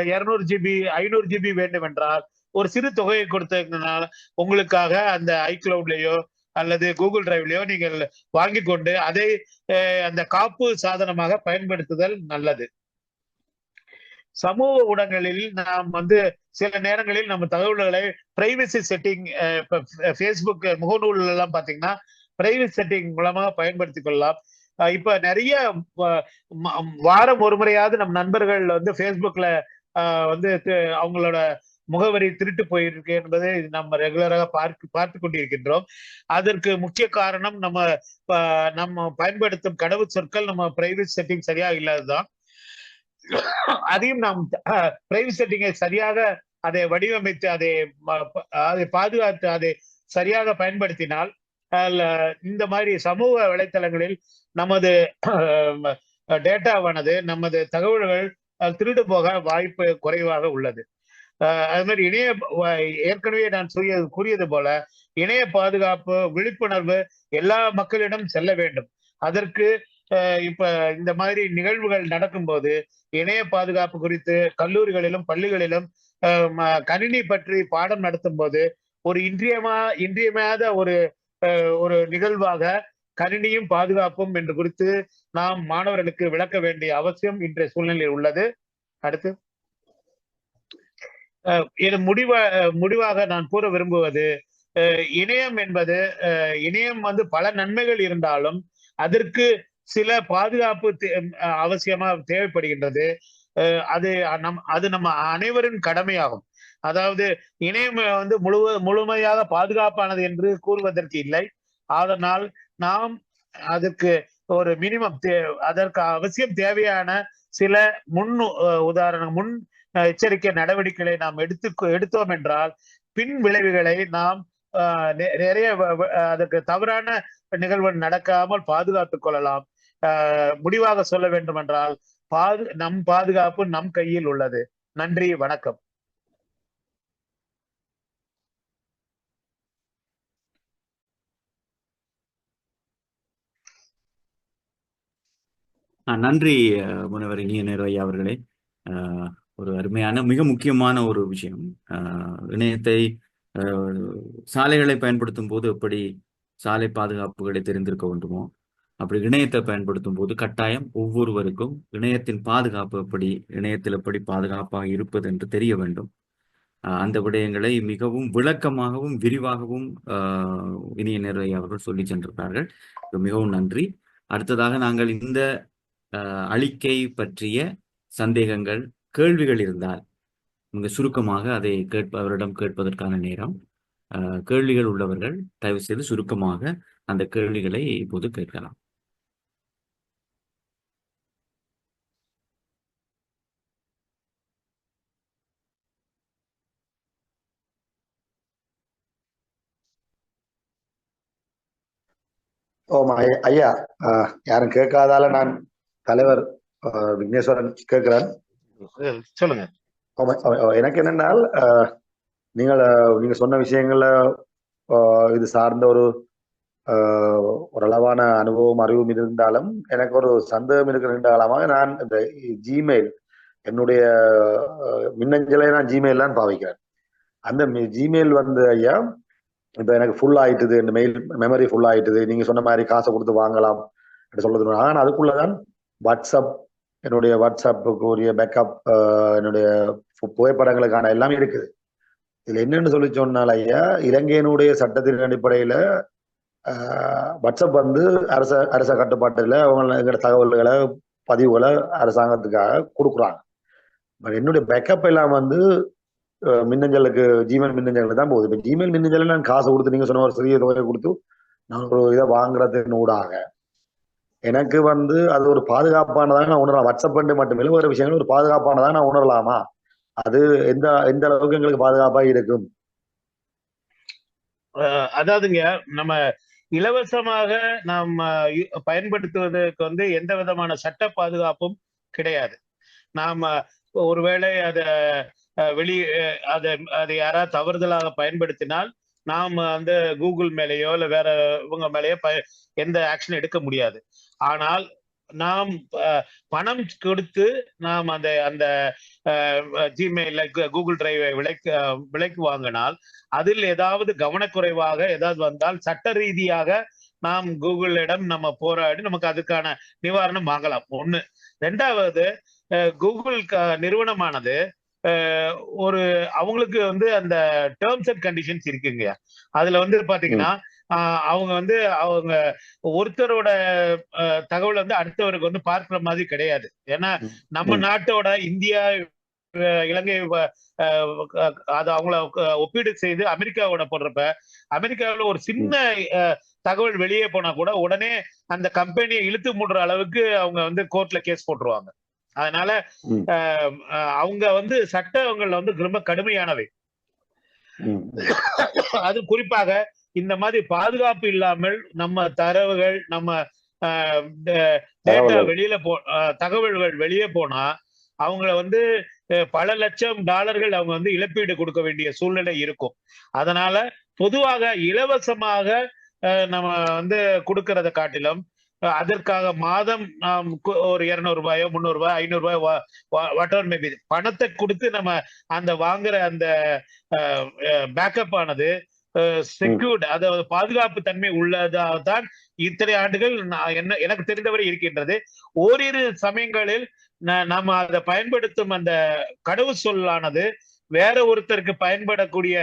200 GB, 500 GB வேண்டும் என்றால் ஒரு சிறு தொகையை கொடுத்ததுனால உங்களுக்காக அந்த ஐக்ளவுட்லயோ அல்லது கூகுள் டிரைவ்லயோ நீங்கள் வாங்கி கொண்டு அதை அந்த காப்பு சாதனமாக பயன்படுத்துதல் நல்லது. சமூக ஊடகங்களில் நாம் வந்து சில நேரங்களில் நம்ம தகவல்களை பிரைவசி செட்டிங், ஃபேஸ்புக் முகநூல் எல்லாம் பாத்தீங்கன்னா பிரைவசி செட்டிங் மூலமாக பயன்படுத்திக் கொள்ளலாம். இப்ப நிறைய வாரம் ஒரு முறையாவது நம் நண்பர்கள் வந்து ஃபேஸ்புக்ல வந்து அவங்களோட முகவரி திருட்டு போயிருக்கு என்பதை நம்ம ரெகுலராக பார்த்து கொண்டிருக்கின்றோம். அதற்கு முக்கிய காரணம் நம்ம பயன்படுத்தும் கடவுள் சொற்கள் நம்ம பிரைவசி செட்டிங் சரியா இல்லாததுதான். அதையும் நாம் பிரைவசி செட்டிங்கை சரியாக அதை வடிவமைத்து அதை பாதுகாத்து அதை சரியாக பயன்படுத்தினால் இந்த மாதிரி சமூக வலைத்தளங்களில் நமது டேட்டாவானது, நமது தகவல்கள் திருடு போக வாய்ப்பு குறைவாக உள்ளது. அது மாதிரி ஏற்கனவே நான் கூறியது போல இணைய பாதுகாப்பு விழிப்புணர்வு எல்லா மக்களிடம் செல்ல வேண்டும். அதற்கு இப்ப இந்த மாதிரி நிகழ்வுகள் நடக்கும்போது இணைய பாதுகாப்பு குறித்து கல்லூரிகளிலும் பள்ளிகளிலும் கணினி பற்றி பாடம் நடத்தும் போது ஒரு இன்றியமையாத ஒரு நிகழ்வாக கணினியும் பாதுகாப்பும் என்று குறித்து நாம் மாணவர்களுக்கு விளக்க வேண்டிய அவசியம் இன்றைய சூழ்நிலையில் உள்ளது. அடுத்து இது முடிவாக நான் கூற விரும்புவது, இணையம் என்பது இணையம் வந்து பல நன்மைகள் இருந்தாலும் அதற்கு சில பாதுகாப்பு அவசியமா தேவைப்படுகின்றது. அது நம்ம அனைவரின் கடமையாகும். அதாவது இணையம் வந்து முழுமையாக பாதுகாப்பானது என்று கூறுவதற்கு இல்லை. அதனால் நாம் அதற்கு ஒரு மினிமம் அதற்கு அவசியம் தேவையான சில முன் எச்சரிக்கை நடவடிக்கைகளை நாம் எடுத்தோம் என்றால் பின் விளைவுகளை நாம் நிறைய அதற்கு தவறான நிகழ்வு நடக்காமல் பாதுகாத்துக் கொள்ளலாம். முடிவாக சொல்ல வேண்டும் என்றால் நம் பாதுகாப்பு நம் கையில் உள்ளது. நன்றி, வணக்கம். நன்றி முனைவர் இனிய நேரு ஐயா அவர்களே. அஹ், ஒரு அருமையான மிக முக்கியமான ஒரு விஷயம். இணையத்தை சாலைகளை பயன்படுத்தும் போது எப்படி சாலை பாதுகாப்புகளை தெரிந்திருக்க வேண்டுமோ, அப்படி இணையத்தை பயன்படுத்தும் போது கட்டாயம் ஒவ்வொருவருக்கும் இணையத்தின் பாதுகாப்பு எப்படி, இணையத்தில் எப்படி பாதுகாப்பாக இருப்பது என்று தெரிய வேண்டும். அந்த விடயங்களை மிகவும் விளக்கமாகவும் விரிவாகவும் இனிய நேரு ஐயா அவர்கள் சொல்லி சென்றிருக்கிறார்கள். மிகவும் நன்றி. அடுத்ததாக நாங்கள் இந்த அழிக்கை பற்றிய சந்தேகங்கள், கேள்விகள் இருந்தால் மிக சுருக்கமாக அதை அவரிடம் கேட்பதற்கான நேரம். கேள்விகள் உள்ளவர்கள் தயவு செய்து சுருக்கமாக அந்த கேள்விகளை இப்போது கேட்கலாம். ஓமா ஐயா, யாரும் கேட்காதால நான் தலைவர் விக்னேஸ்வரன் கேட்கிறேன். சொல்லுங்க. எனக்கு என்னென்னால், நீங்க சொன்ன விஷயங்கள்ல இது சார்ந்த ஒரு ஓரளவான அனுபவம் அறிவும் இருந்தாலும் எனக்கு ஒரு சந்தேகம் இருக்கிற காலமாக நான் இந்த ஜிமெயில், என்னுடைய மின்னஞ்சலை நான் ஜிமெயில் தான் பாவிக்கிறேன். அந்த ஜிமெயில் வந்து ஐயா இப்ப எனக்கு ஃபுல் ஆயிட்டுது, இந்த மெயில் மெமரி ஃபுல் ஆயிட்டுது, நீங்க சொன்ன மாதிரி காசை கொடுத்து வாங்கலாம் என்று சொல்றது. ஆனால் அதுக்குள்ளதான் வாட்ஸ்அப், என்னுடைய வாட்ஸ்அப்புக்கு உரிய பேக்கப், என்னுடைய புகைப்படங்களுக்கான எல்லாமே இருக்குது. இதுல என்னன்னு சொல்லி சொன்னால் ஐயா, இலங்கையினுடைய சட்டத்தின் அடிப்படையில வாட்ஸ்அப் வந்து அரச கட்டுப்பாட்டுல அவங்க எங்களோட தகவல்களை, பதிவுகளை அரசாங்கத்துக்காக கொடுக்குறாங்க. பட் என்னுடைய பேக்கப் எல்லாம் வந்து மின்னஞ்சலுக்கு, ஜிமெயில் மின்னஞ்சலுக்கு தான் போகுது. இப்போ ஜிமெயில் மின்னஞ்சல நான் காசு கொடுத்து, நீங்க சொன்ன ஒரு சிறிய தொகையை கொடுத்து நான் ஒரு இதை வாங்குறதுக்கு ஊடாக எனக்கு வந்து அது ஒரு பாதுகாப்பானதாக நான் உணரலாம். வாட்ஸ்அப் பண்ணி மட்டுமில்லை, வேறு விஷயங்கள் ஒரு பாதுகாப்பானதாக நான் உணரலாமா? அது எந்த அளவுக்கு எங்களுக்கு பாதுகாப்பா இருக்கும்? அதாவதுங்க, நம்ம இலவசமாக நாம் பயன்படுத்துவதற்கு வந்து எந்த விதமான சட்ட பாதுகாப்பும் கிடையாது. நாம ஒருவேளை அதை யாராவது தவறுதலாக பயன்படுத்தினால் நாம் வந்து கூகுள் மேலேயோ இல்ல வேற இவங்க மேலேயோ எந்த ஆக்ஷன் எடுக்க முடியாது. ஆனால் நாம் பணம் கொடுத்து நாம் அந்த ஜிமெயில கூகுள் டிரைவை விலைக்கு வாங்கினால், அதில் ஏதாவது கவனக்குறைவாக ஏதாவது வந்தால் சட்ட ரீதியாக நாம் கூகுளிடம் நம்ம போராடி நமக்கு அதுக்கான நிவாரணம் வாங்கலாம். ஒண்ணு. ரெண்டாவது, கூகுள் நிறுவனமானது அவங்களுக்கு வந்து அந்த டேர்ம்ஸ் அண்ட் கண்டிஷன்ஸ் இருக்குங்க. அதுல வந்து பாத்தீங்கன்னா அவங்க வந்து ஒருத்தரோட தகவல் வந்து அடுத்தவருக்கு வந்து பார்க்கிற மாதிரி கிடையாது. ஏன்னா நம்ம நாட்டோட இந்தியா, இலங்கை அது அவங்கள ஒப்பீடு செய்து அமெரிக்காவோட போடுறப்ப, அமெரிக்காவில் ஒரு சின்ன தகவல் வெளியே போனா கூட உடனே அந்த கம்பெனியை இழுத்து மூடுற அளவுக்கு அவங்க வந்து கோர்ட்ல கேஸ் போட்டுருவாங்க. அதனால அவங்க வந்து சட்டங்கள் வந்து ரொம்ப கடுமையானவை. அது குறிப்பாக இந்த மாதிரி பாதுகாப்பு இல்லாமல் நம்ம தரவுகள், நம்ம டேட்டா தகவல்கள் வெளியே போனா அவங்கள வந்து பல லட்சம் டாலர்கள் அவங்க வந்து இழப்பீடு கொடுக்க வேண்டிய சூழ்நிலை இருக்கும். அதனால பொதுவாக இலவசமாக நம்ம வந்து கொடுக்கறத காட்டிலும் அதற்காக மாதம் நாம் ஒரு 200 ரூபாயோ 300 ரூபாய் 500 ரூபாய் வாட் எவர் மேபி பணத்தை கொடுத்து நம்ம அந்த வாங்குற அந்த பேக்கப் ஆனது செக்யூர்ட், அதாவது பாதுகாப்பு தன்மை உள்ளதாகத்தான் இத்தனை ஆண்டுகள் எனக்கு தெரிந்தவரை இருக்கின்றது. ஓரிரு சமயங்களில் நம்ம அதை பயன்படுத்தும் அந்த கடவுள் சொல்லானது வேற ஒருத்தருக்கு பயன்படக்கூடிய,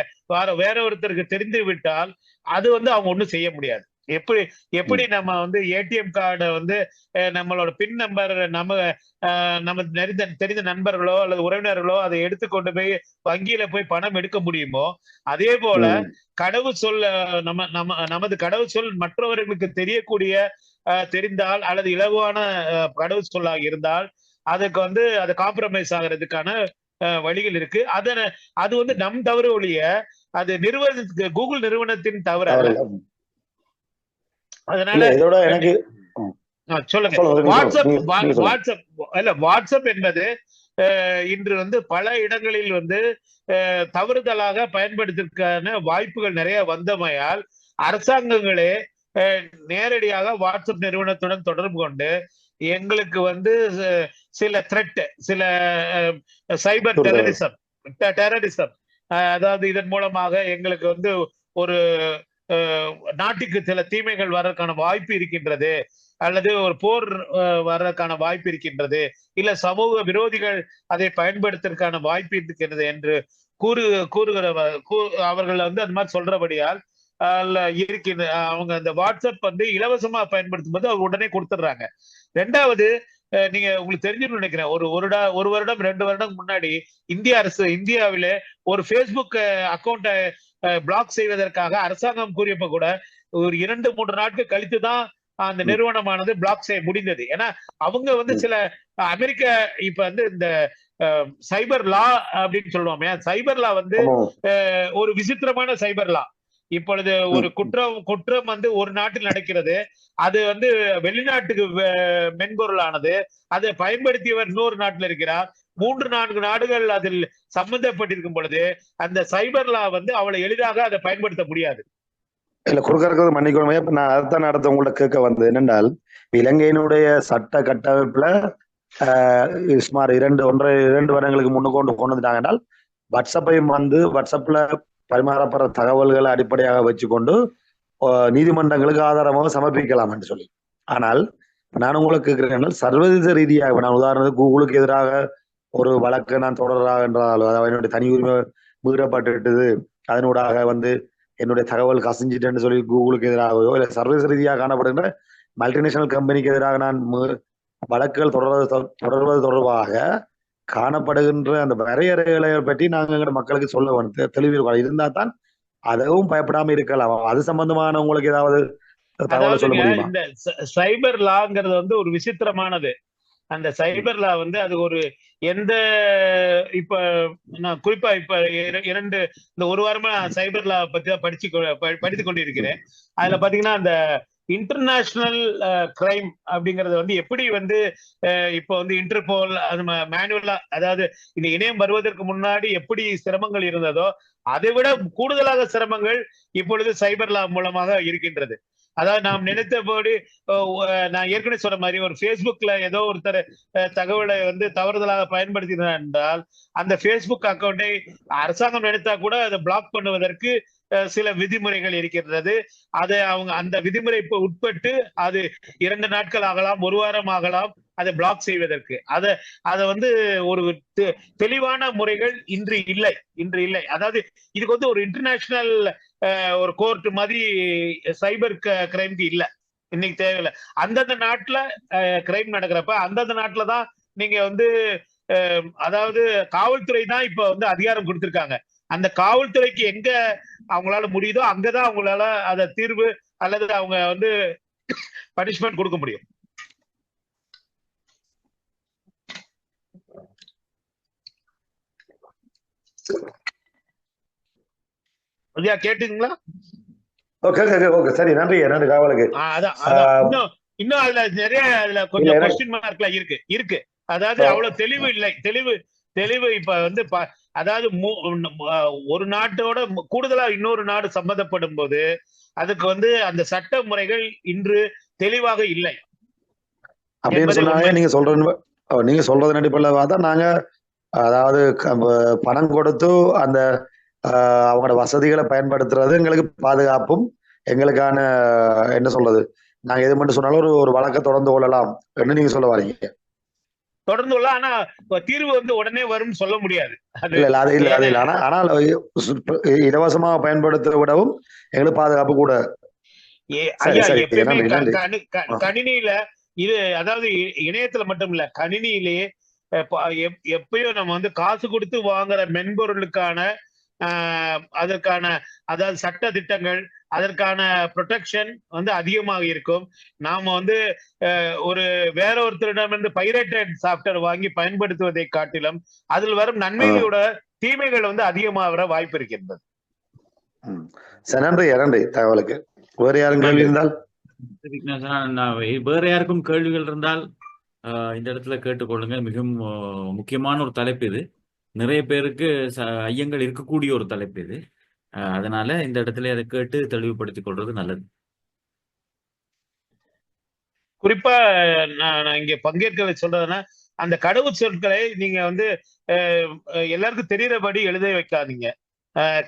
வேற ஒருத்தருக்கு தெரிந்து விட்டால் அது வந்து அவங்க ஒண்ணும் செய்ய முடியாது. எப்படி நம்ம வந்து ஏடிஎம் கார்டை வந்து நம்மளோட பின் நம்பர் நம்ம தெரிந்த நண்பர்களோ அல்லது உறவினர்களோ அதை எடுத்துக்கொண்டு போய் வங்கியில போய் பணம் எடுக்க முடியுமோ, அதே போல கடவுள் சொல் நமது கடவுள் சொல் மற்றவர்களுக்கு தெரியக்கூடிய தெரிந்தால் அல்லது இலகுவான கடவுள் சொல்லாக இருந்தால் அதுக்கு வந்து அதை காம்ப்ரமைஸ் ஆகிறதுக்கான வழிகள் இருக்கு. அது வந்து நம் தவறு ஒழிய அது கூகுள் நிறுவனத்தின் தவறு அல்ல. அதனால எனக்கு சொல்லுங்க. வாட்ஸ்அப் என்பது இன்று வந்து பல இடங்களில் வந்து தவறுதலாக பயன்படுத்துவதற்கான வாய்ப்புகள் நிறைய வந்தமையால் அரசாங்கங்களே நேரடியாக வாட்ஸ்அப் நிறுவனத்துடன் தொடர்பு கொண்டு எங்களுக்கு வந்து சில த்ரெட், சில சைபர் அச்சுறுத்தல்கள். டெரரிசம், அதாவது இதன் மூலமாக எங்களுக்கு வந்து ஒரு நாட்டுக்கு சில தீமைகள் வர்றதுக்கான வாய்ப்பு இருக்கின்றது, அல்லது ஒரு போர் வர்றதுக்கான வாய்ப்பு இருக்கின்றது, இல்ல சமூக விரோதிகள் அதை பயன்படுத்துவதற்கான வாய்ப்பு இருக்கின்றது என்று கூறு கூறுகிற அவர்கள் வந்து அந்த மாதிரி சொல்றபடியால் இருக்கின்ற அவங்க அந்த வாட்ஸ்அப் வந்து இலவசமா பயன்படுத்தும் போது அவங்க உடனே கொடுத்துடுறாங்க. ரெண்டாவது, நீங்க உங்களுக்கு தெரிஞ்சுன்னு நினைக்கிறேன், ஒரு வருடம் 2 வருடம் முன்னாடி இந்திய அரசு இந்தியாவிலே ஒரு Facebook அக்கௌண்ட்டை பிளாக் செய்வதற்காக அரசாங்கம் கூறியப்ப கூட ஒரு 2-3 நாட்கள் கழித்து தான் அந்த நிறுவனமானது பிளாக் செய்ய முடிந்தது. ஏன்னா அவங்க வந்து சில அமெரிக்க இப்ப வந்து இந்த சைபர் லா அப்படின்னு சொல்லுவோமே, சைபர் லா வந்து ஒரு விசித்திரமான சைபர் லா. இப்பொழுது ஒரு குற்றம் வந்து ஒரு நாட்டில் நடக்கிறது, அது வந்து வெளிநாட்டுக்கு மென்பொருளானது, அதை பயன்படுத்தியவர் இன்னொரு நாட்டில் இருக்கிறார், 3-4 நாடுகள் அதில் சம்பந்தப்பட்டிருக்கும் பொழுது அந்த சைபர் லா வந்து அவளை எளிதாக அதை பயன்படுத்த முடியாது. இல்ல குறுக்க மன்னிக்கணுமே, இப்ப நான் அதைத்தான் நடத்த உங்களை கேட்க வந்து என்னென்றால், இலங்கையினுடைய சட்ட கட்டமைப்புல சுமார் 2 வருடங்களுக்கு முன்னுக்கு கொண்டு வந்துட்டாங்க என்றால், வாட்ஸ்அப்பையும் வந்து வாட்ஸ்அப்ல பரிமாறப்படுற தகவல்களை அடிப்படையாக வச்சுக்கொண்டு நீதிமன்றங்களுக்கு ஆதாரமாக சமர்ப்பிக்கலாம் என்று சொல்லி. ஆனால் நான் உங்களுக்கு கேட்கிறேன், சர்வதேச ரீதியாக நான் உதாரணத்துக்கு கூகுளுக்கு எதிராக ஒரு வழக்கு நான் தொடர்றாக என்றால், அதாவது என்னுடைய தனி உரிமை மீறப்பட்டுட்டது, அதனூடாக வந்து என்னுடைய தகவல் கசிஞ்சிட்டேன்னு சொல்லி கூகுளுக்கு எதிராகவோ இல்லை சர்வதேச ரீதியாக காணப்படுகின்ற மல்டிநேஷனல் கம்பெனிக்கு எதிராக நான் வழக்குகள் தொடர்வது தொடர்பாக காணப்படுகின்ற அந்த வரையறைகளை பற்றி நாங்கள் எங்க மக்களுக்கு சொல்ல வேணும், தெளிவு இருந்தா தான் அதுவும் பயப்படாம இருக்கலாம். அது சம்பந்தமான உங்களுக்கு ஏதாவது தகவல் சொல்ல முடியுமா? இந்த சைபர் லாங்கிறது வந்து ஒரு விசித்திரமானது. அந்த சைபர் லா வந்து அது ஒரு எந்த இப்ப நான் குறிப்பா இப்ப இந்த ஒரு வாரமா சைபர் லா பத்தி தான் படித்துக் கொண்டிருக்கிறேன். அதுல பாத்தீங்கன்னா அந்த இன்டர்நேஷனல் கிரைம் அப்படிங்கறது வந்து எப்படி வந்து இப்ப வந்து இன்டர்போல் அது மேனுவலா, அதாவது இந்த இணையம் வருவதற்கு முன்னாடி எப்படி சிரமங்கள் இருந்ததோ அதை விட கூடுதலாக சிரமங்கள் இப்பொழுது சைபர் லா மூலமாக இருக்கின்றது. அதாவது நாம் நினைத்தபடி நான் ஏற்கனவே சொன்ன மாதிரி ஒரு Facebookல ஏதோ ஒருத்தர் தகவலை வந்து தவறுதலாக பயன்படுத்தினார் என்றால் அந்த Facebook அக்கௌண்டை அரசாங்கம் நினைத்தா கூட அதை பிளாக் பண்ணுவதற்கு சில விதிமுறைகள் இருக்கின்றது. அதை அவங்க அந்த விதிமுறை உட்பட்டு அது 2 நாட்கள் ஆகலாம், 1 வாரம் ஆகலாம் அதை பிளாக் செய்வதற்கு. அதை வந்து ஒரு தெளிவான முறைகள் இன்று இல்லை. அதாவது இதுக்கு வந்து ஒரு இன்டர்நேஷனல் ஒரு கோர்ட் மாதிரி சைபர் கிரைம்க்கு இல்ல, இன்னைக்கு தேவையில்லை. அந்தந்த நாட்டுல கிரைம் நடக்கிறப்ப அந்தந்த நாட்டுல தான் நீங்க வந்து அதாவது காவல்துறை தான் இப்ப வந்து அதிகாரம் கொடுத்திருக்காங்க. அந்த காவல்துறைக்கு எங்க அவங்களால முடியுதோ அங்கதான் அவங்களால அத தீர்வு அல்லது அவங்க வந்து பனிஷ்மெண்ட் கொடுக்க முடியும். கேட்டுங்களா? சரி, நன்றி காவலுக்கு. இன்னும் அதுல நிறைய அதுல கொஞ்சம் கொஸ்டின் மார்க்ல இருக்கு. அதாவது அவ்வளவு தெளிவு இப்ப வந்து அதாவது ஒரு நாட்டோட கூடுதலா இன்னொரு நாடு சம்பந்தப்படும் போது அதுக்கு வந்து அந்த சட்ட முறைகள் இன்று தெளிவாக இல்லை அப்படின்னு சொன்னாங்க. நீங்க சொல்றது அடிப்படையில் பார்த்தா நாங்க அதாவது பணம் கொடுத்து அந்த அவங்களோட வசதிகளை பயன்படுத்துறது எங்களுக்கு பாதுகாப்பும், எங்களுக்கான என்ன சொல்றது, நாங்க எது மட்டும் சொன்னாலும் ஒரு வழக்கை தொடர்ந்து கொள்ளலாம் என்று நீங்க சொல்ல வரீங்க. தொடர்ந்து கொள்ள, ஆனா தீர்வு வந்து உடனே வரும்னு சொல்ல முடியாது. ஆனால் இலவசமா பயன்படுத்த விடவும் எங்களுக்கு பாதுகாப்பு கூட. கணினியில இது, அதாவது இணையத்துல மட்டும் இல்ல, கணினியிலேயே எப்பயும் நம்ம வந்து காசு கொடுத்து வாங்குற மென்பொருளுக்கான அதற்கான அதாவது சட்ட திட்டங்கள், அதற்கான ப்ரொடெக்ஷன் வந்து அதிகமாக இருக்கும். நாம வந்து ஒரு வேற ஒருத்தரிடமிருந்து பைரேட்டட் சாஃப்ட்வேர் வாங்கி பயன்படுத்துவதை காட்டிலும் அதில் வரும் நன்மைகளோட தீமைகள் வந்து அதிகமாக வர வாய்ப்பு இருக்கின்றது. நன்றி தகவலுக்கு. வேற யாரும் கேள்வி இருந்தால்? வேற யாருக்கும் கேள்விகள் இருந்தால் இந்த இடத்துல கேட்டுக்கொள்ளுங்க. மிகவும் முக்கியமான ஒரு தலைப்பு இது. நிறைய பேருக்கு ஐயங்கள் இருக்கக்கூடிய ஒரு தலைப்பு இது. அதனால இந்த இடத்துல அதை கேட்டு தெளிவுபடுத்திக் கொள்றது நல்லது. குறிப்பா நான் இங்க பங்கேற்க சொல்றதுன்னா, அந்த கடவுச் சொற்களை நீங்க வந்து எல்லாருக்கும் தெரியிறபடி எழுத வைக்காதீங்க.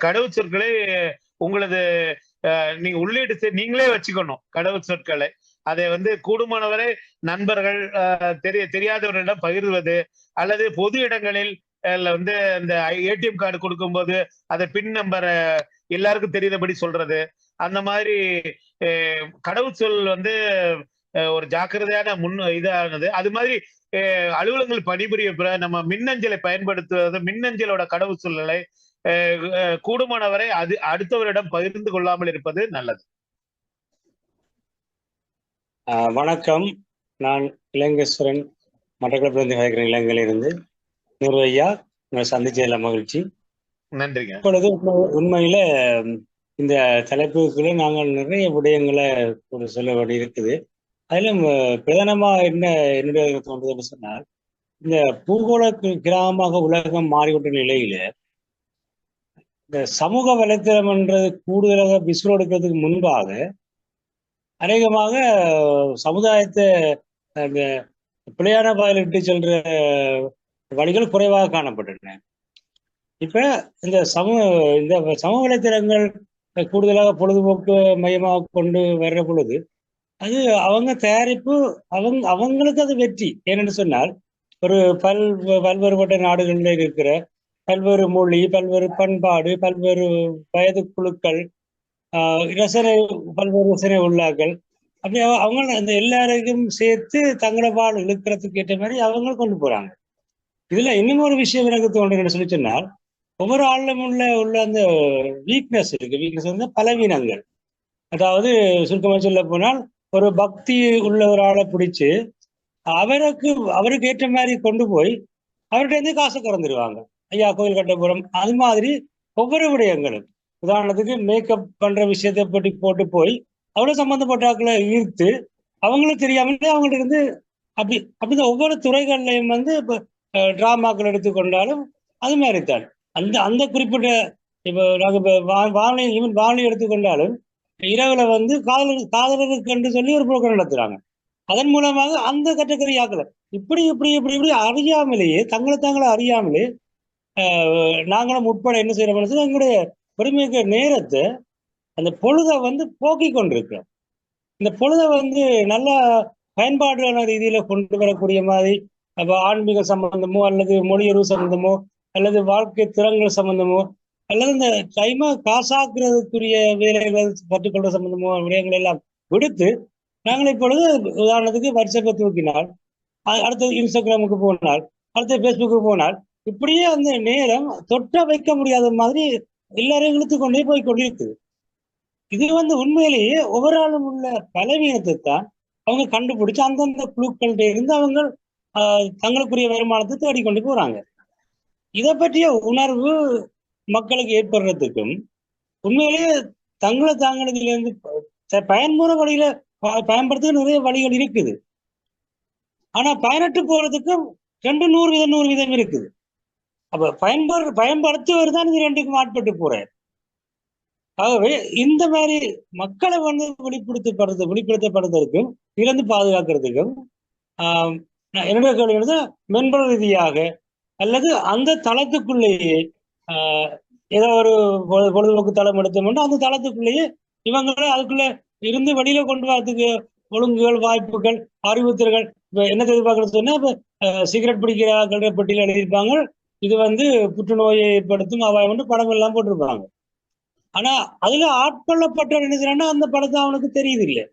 கடவுச் சொற்களை உங்களது நீங்க உள்ளீடு நீங்களே வச்சுக்கணும் கடவுச் சொற்களை. அதை வந்து கூடுமானவரை நண்பர்கள், தெரியாதவர்களிடம் பகிர்வது, அல்லது பொது இடங்களில் வந்து அந்த ஏடிஎம் கார்டு கொடுக்கும்போது அத பின் நம்பர எல்லாருக்கும் தெரியிறபடி சொல்றது. அந்த மாதிரி கடவுச்சொல் வந்து ஒரு ஜாக்கிரதையான இதானது. அது மாதிரி அலுவலகங்கள் பணிபுரிய நம்ம மின்னஞ்சலை பயன்படுத்துவது, மின்னஞ்சலோட கடவுச்சொல்லை கூடுமானவரை அது அடுத்தவரிடம் பகிர்ந்து கொள்ளாமல் இருப்பது நல்லது. வணக்கம். நான் இலங்கேஸ்வரன், மட்டக்களப்பிலிருந்து கேட்கிறேன். இலங்கையிலிருந்து ஐயா உங்களை சந்திச்சதுல மகிழ்ச்சி. நன்றிங்க. இப்பொழுது உண்மையில இந்த தலைப்புக்குள்ள நாங்கள் நிறைய விடயங்களை சொல்ல வேண்டி இருக்குது. அதிலும் பிரதானமா என்னுடைய தோன்றுதுன்னு சொன்னால், இந்த பூகோள கிராமமாக உலகம் மாறிவிட்ட நிலையில இந்த சமூக வலைத்தளம் என்றது கூடுதலாக விசுவல் எடுக்கிறதுக்கு முன்பாக அநேகமாக சமுதாயத்தை அந்த பிள்ளையான பாதையில் இட்டு செல்ற வழிகள் குறைவாக காணப்பட்டன. இப்ப இந்த சமூக வலைத்தளங்கள் கூடுதலாக பொழுதுபோக்கு மையமாக கொண்டு வர்ற பொழுது அது அவங்க தயாரிப்பு அவங்களுக்கு அது வெற்றி. ஏனென்று சொன்னால், ஒரு பல்வேறுபட்ட நாடுகளில் இருக்கிற பல்வேறு மொழி, பல்வேறு பண்பாடு, பல்வேறு வயது குழுக்கள், பல்வேறு ரசனை உள்ளாக்கள், அப்படி அவங்க அந்த எல்லாரையும் சேர்த்து தங்களை வாழ் இழுக்கிறதுக்கு ஏற்ற மாதிரி அவங்க கொண்டு போறாங்க. இதுல இன்னும் ஒரு விஷயம் எனக்கு தோன்றுன்னு சொல்லி சொன்னால், ஒவ்வொரு ஆளும் உள்ள அந்த வீக்னஸ் இருக்கு. வீக்னஸ் வந்து பலவீனங்கள். அதாவது சுருக்கமாக சொல்ல போனால், ஒரு பக்தி உள்ள ஒரு ஆளை பிடிச்சு அவருக்கு ஏற்ற மாதிரி கொண்டு போய் அவர்கிட்ட இருந்து காசு கறந்துருவாங்க. ஐயா கோயில் கட்ட போறோம், அது மாதிரி ஒவ்வொரு விடயங்களும். உதாரணத்துக்கு மேக்கப் பண்ற விஷயத்தை பற்றி போட்டு போய் அவ்வளவு சம்பந்தப்பட்டாக்களை ஈர்த்து அவங்களுக்கு தெரியாமலே அவங்கள்ட்ட இருந்து அப்படி ஒவ்வொரு துறைகள்லையும் வந்து இப்போ டிராமாக்கள் எடுத்துக்கொண்டாலும் அது மாதிரி தான். அந்த குறிப்பிட்ட இப்போ நாங்கள் வானொலி எடுத்துக்கொண்டாலும் இரவுல வந்து காதலருக்கு என்று சொல்லி ஒரு புரோகிராம் நடத்துறாங்க. அதன் மூலமாக அந்த கேட்டகரி ஆக்கல இப்படி அறியாமலேயே தங்களை அறியாமலே நாங்களும் உட்பட என்ன செய்யறோம், எங்களுடைய பெருமைக்கு நேரத்தை அந்த பொழுதை வந்து போக்கி கொண்டிருக்கிறோம். இந்த பொழுதை வந்து நல்ல பயன்பாடுயான ரீதியில கொண்டு வரக்கூடிய மாதிரி ஆன்மீக சம்பந்தமோ அல்லது மொழியுறவு சம்பந்தமோ அல்லது வாழ்க்கை திறன்கள் சம்பந்தமோ அல்லது இந்த டைமா காசாக்குறதுக்குரிய வேலைகள் கற்றுக்கொள்ற சம்பந்தமோ விடயங்கள் எல்லாம் விடுத்து நாங்கள் இப்பொழுது உதாரணத்துக்கு வாட்ஸ்அப்பை தூக்கினால், அடுத்தது இன்ஸ்டாகிராமுக்கு போனால், அடுத்தது ஃபேஸ்புக்கு போனால், இப்படியே அந்த நேரம் தொட்ட வைக்க முடியாத மாதிரி எல்லாரையும் இழுத்து கொண்டே போய் கொண்டிருக்குது. இது வந்து உண்மையிலேயே ஒவ்வொரு ஆளும் உள்ள பலவீனத்தை தான் அவங்க கண்டுபிடிச்சு அந்தந்த குழுக்கள்கிட்ட இருந்து அவங்க தங்களுக்குரிய வருமானத்தை தேடிக்கொண்டு போறாங்க. இதை பற்றிய உணர்வு மக்களுக்கு ஏற்படுறதுக்கும் உண்மையிலேயே தாங்களுக்கு இருந்து பயன்முறை வழியில பயன்படுத்த நிறைய வழிகள் இருக்குது. ஆனா பயனற்று போறதுக்கும் 100 வீதம் இருக்குது. அப்ப பயன்படுத்துவர் தான் இது ரெண்டுக்கும் ஆட்பட்டு போறார். ஆகவே இந்த மாதிரி மக்களை வந்து வெளிப்படுத்தப்படுறதுக்கும் இருந்து பாதுகாக்கிறதுக்கும் என்னுடைய கேள்வி மென்பொருள் ரீதியாக அல்லது அந்த தளத்துக்குள்ளேயே ஏதோ ஒரு பொழுதுபோக்கு தளம் எடுத்தோம்னா அந்த தளத்துக்குள்ளேயே இவங்களை அதுக்குள்ள இருந்து வெளியில கொண்டு வரதுக்கு ஒழுங்குகள், வாய்ப்புகள், அறிவுறுத்தல்கள். இப்ப என்ன எதிர்பார்க்கறது சொன்னா, இப்ப சிகரெட் பிடிக்கிற பட்டியல் எழுதியிருப்பாங்க, இது வந்து புற்றுநோயை ஏற்படுத்தும் அபாயம் படம் எல்லாம் போட்டிருப்பாங்க. ஆனா அதுல ஆட்கொள்ளப்பட்ட என்ன செய்யறான்னா அந்த படத்தை அவனுக்கு தெரியுது இல்லை.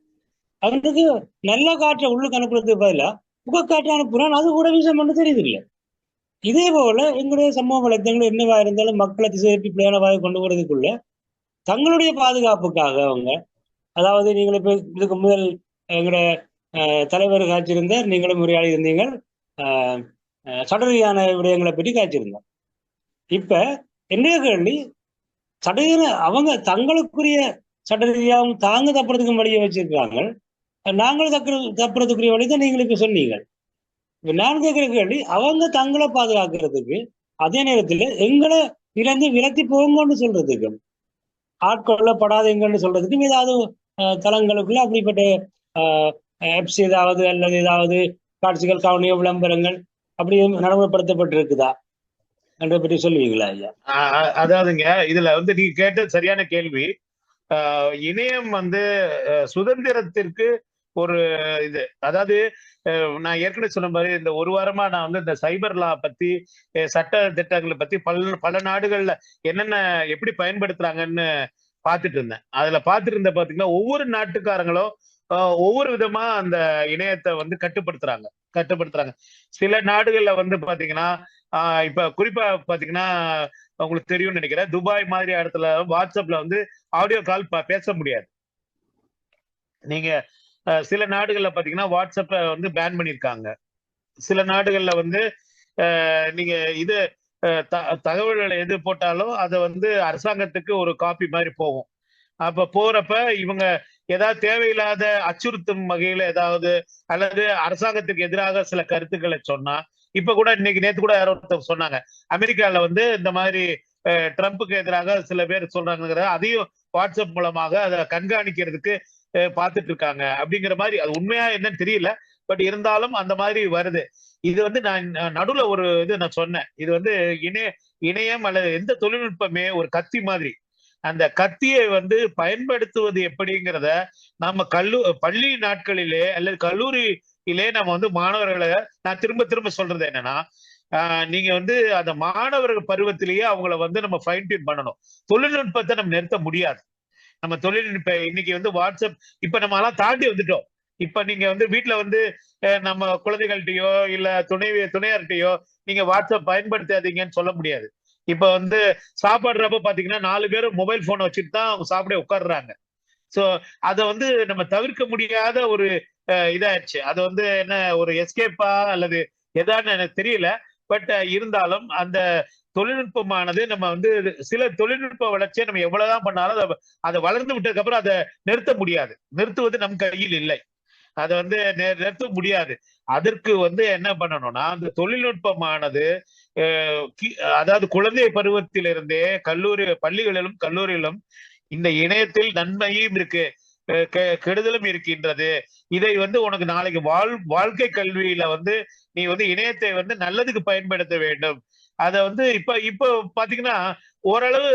அவனுக்கு நல்ல காற்றை உள்ளுக்கு அனுப்புறதுக்கு பதிலா புகக்காற்றை அனுப்புறான், அது கூட விஷயம் ஒன்று தெரியுது இல்லை. இதே போல எங்களுடைய சமூக வலைத்தளங்கள் என்னவா இருந்தாலும் மக்களை திசைப்பி பிள்ளையானவாக கொண்டு போறதுக்குள்ள தங்களுடைய பாதுகாப்புக்காக அவங்க, அதாவது நீங்கள் இப்ப இதுக்கு முதல் எங்களுடைய தலைவர் காய்ச்சிருந்தார், நீங்களும் உரையாடி இருந்தீங்கள், சடரீதியான விடயங்களை பற்றி காய்ச்சிருந்தோம். இப்ப என்னுடைய கேள்வி, அவங்க தங்களுக்குரிய சட்ட ரீதியாகவும் தாங்க தப்புறதுக்கும் வழியை வச்சிருக்காங்க, நாங்களும் தப்புறதுக்குரிய வழி தான் நீங்கள் இப்ப சொன்னீங்க. நான் கேட்கிற கேள்வி, அவங்க தங்களை பாதுகாக்கிறதுக்கு அதே நேரத்தில் எங்களை இழந்து விலத்தி போங்கன்னு சொல்றதுக்கும் ஆட்கொள்ளப்படாதீங்கன்னு சொல்றதுக்கும் ஏதாவது தளங்களுக்குள்ள அப்படிப்பட்ட ஆப்ஸ் ஏதாவது அல்லது ஏதாவது காட்சிகள், கவனிய விளம்பரங்கள் அப்படி நடைமுறைப்படுத்தப்பட்டிருக்குதா என்ற பற்றி சொல்லுவீங்களா ஐயா? அதாவதுங்க, இதுல வந்து நீங்க கேட்ட சரியான கேள்வி. இணையம் வந்து சுதந்திரத்திற்கு ஒரு இது, அதாவது நான் ஏற்கனவே சொன்ன மாதிரி இந்த ஒரு வாரமா நான் வந்து இந்த சைபர் லா பத்தி, சட்ட திட்டங்களை பத்தி பல பல நாடுகள்ல என்னென்ன எப்படி பயன்படுத்துறாங்கன்னு பார்த்துட்டு இருந்தேன். அதுல பார்த்துட்டு இருந்த பாத்தீங்கன்னா ஒவ்வொரு நாட்டுக்காரங்களும் ஒவ்வொரு விதமா அந்த இணையத்தை வந்து கட்டுப்படுத்துறாங்க. சில நாடுகள்ல வந்து பாத்தீங்கன்னா இப்ப குறிப்பா பாத்தீங்கன்னா உங்களுக்கு தெரியும்னு நினைக்கிறேன், துபாய் மாதிரி இடத்துல வாட்ஸ்அப்ல வந்து ஆடியோ கால் பேச முடியாது. நீங்க சில நாடுகள்ல பாத்தீங்கன்னா வாட்ஸ்அப்ப வந்து பேன் பண்ணிருக்காங்க. சில நாடுகள்ல வந்து நீங்க இது தகவல்களை எது போட்டாலும் அதை வந்து அரசாங்கத்துக்கு ஒரு காப்பி மாதிரி போகும். அப்ப போறப்ப இவங்க ஏதாவது தேவையில்லாத அச்சுறுத்தும் வகையில ஏதாவது அல்லது அரசாங்கத்துக்கு எதிராக சில கருத்துக்களை சொன்னா, இப்ப கூட நேத்து கூட யாரோ ஒருத்தர் சொன்னாங்க, அமெரிக்கால வந்து இந்த மாதிரி ட்ரம்ப்புக்கு எதிராக சில பேர் சொல்றாங்கிற அதையும் வாட்ஸ்அப் மூலமாக அதை கண்காணிக்கிறதுக்கு பார்த்துட்டு இருக்காங்க அப்படிங்கிற மாதிரி. அது உண்மையா என்னன்னு தெரியல, பட் இருந்தாலும் அந்த மாதிரி வருது. இது வந்து நான் நடுவுல ஒரு இது நான் சொன்னேன், இது வந்து இணையம் அல்லது எந்த தொழில்நுட்பமே ஒரு கத்தி மாதிரி. அந்த கத்தியை வந்து பயன்படுத்துவது எப்படிங்கிறத நம்ம பள்ளி நாட்களிலே அல்லது கல்லூரியிலே நம்ம வந்து மாணவர்களை, நான் திரும்ப திரும்ப சொல்றது என்னன்னா, நீங்க வந்து அந்த மாணவர்கள் பருவத்திலேயே அவங்கள வந்து நம்ம ஃபைன் டியூன் பண்ணணும். தொழில்நுட்பத்தை நம்ம நிறுத்த முடியாது. நம்ம தொழில்நுட்ப இன்னைக்கு வந்து வாட்ஸ்அப் இப்ப நம்ம எல்லாம் தாண்டி வந்துட்டோம். இப்ப நீங்க வந்து வீட்டுல வந்து நம்ம குழந்தைகள்கிட்டயோ இல்ல துணையார்கிட்டயோ நீங்க வாட்ஸ்அப் பயன்படுத்தாதீங்கன்னு சொல்ல முடியாது. இப்ப வந்து சாப்பிடுறப்ப பாத்தீங்கன்னா 4 பேரும் மொபைல் போனை வச்சுட்டு தான் அவங்க சாப்பிட உட்கார்றாங்க. சோ அத வந்து நம்ம தவிர்க்க முடியாத ஒரு இதாயிடுச்சு. அது வந்து என்ன ஒரு எஸ்கேப்பா அல்லது எதான்னு எனக்கு தெரியல. பட் இருந்தாலும் அந்த தொழில்நுட்பமானது நம்ம வந்து சில தொழில்நுட்ப வளர்ச்சியை நம்ம எவ்வளவுதான் பண்ணாலும் அதை வளர்ந்து விட்டதுக்கு அப்புறம் அதை நிறுத்த முடியாது. நிறுத்துவது நம் கையில் இல்லை. அதை வந்து நிறுத்த முடியாது. அதற்கு வந்து என்ன பண்ணணும்னா அந்த தொழில்நுட்பமானது அதாவது குழந்தை பருவத்திலிருந்தே பள்ளிகளிலும் கல்லூரிகளிலும் இந்த இணையத்தில் நன்மையும் இருக்கு, கெடுதலும் இருக்கின்றது. இதை வந்து உனக்கு நாளைக்கு வாழ்க்கை கல்வியில வந்து நீ வந்து இணையத்தை வந்து நல்லதுக்கு பயன்படுத்த வேண்டும். அத வந்து இப்ப பாத்தீங்கன்னா ஓரளவு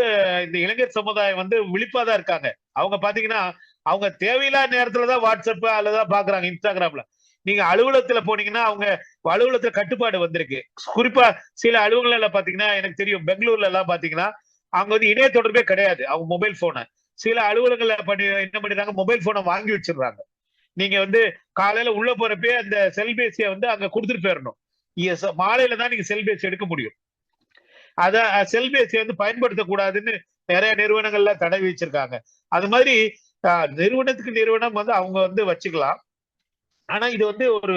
இந்த இளைஞர் சமுதாயம் வந்து விழிப்பாதான் இருக்காங்க. அவங்க பாத்தீங்கன்னா அவங்க தேவையில்லாத நேரத்துலதான் வாட்ஸ்அப் அல்லதான் பாக்குறாங்க, இன்ஸ்டாகிராம்ல. நீங்க அலுவலகத்துல போனீங்கன்னா அவங்க அலுவலகத்துல கட்டுப்பாடு வந்திருக்கு. குறிப்பா சில அலுவலகங்கள்ல பாத்தீங்கன்னா எனக்கு தெரியும், பெங்களூர்ல எல்லாம் பாத்தீங்கன்னா அவங்க வந்து இணைய தொடர்பே கிடையாது. அவங்க மொபைல் போனை சில அலுவலகங்கள்ல என்ன பண்ணிடுறாங்க, மொபைல் போனை வாங்கி வச்சிடுறாங்க. நீங்க வந்து காலையில உள்ள போறப்பே அந்த செல்பேசியை வந்து அங்க கொடுத்துட்டு போயிடணும். மாலையில தான் நீங்க செல்பேசி எடுக்க முடியும். அத செல்பேசியை வந்து பயன்படுத்தக்கூடாதுன்னு நிறைய நிறுவனங்கள்ல தடை வச்சிருக்காங்க. அது மாதிரி நிறுவனத்துக்கு நிறுவனம் வந்து அவங்க வந்து வச்சுக்கலாம். ஆனா இது வந்து ஒரு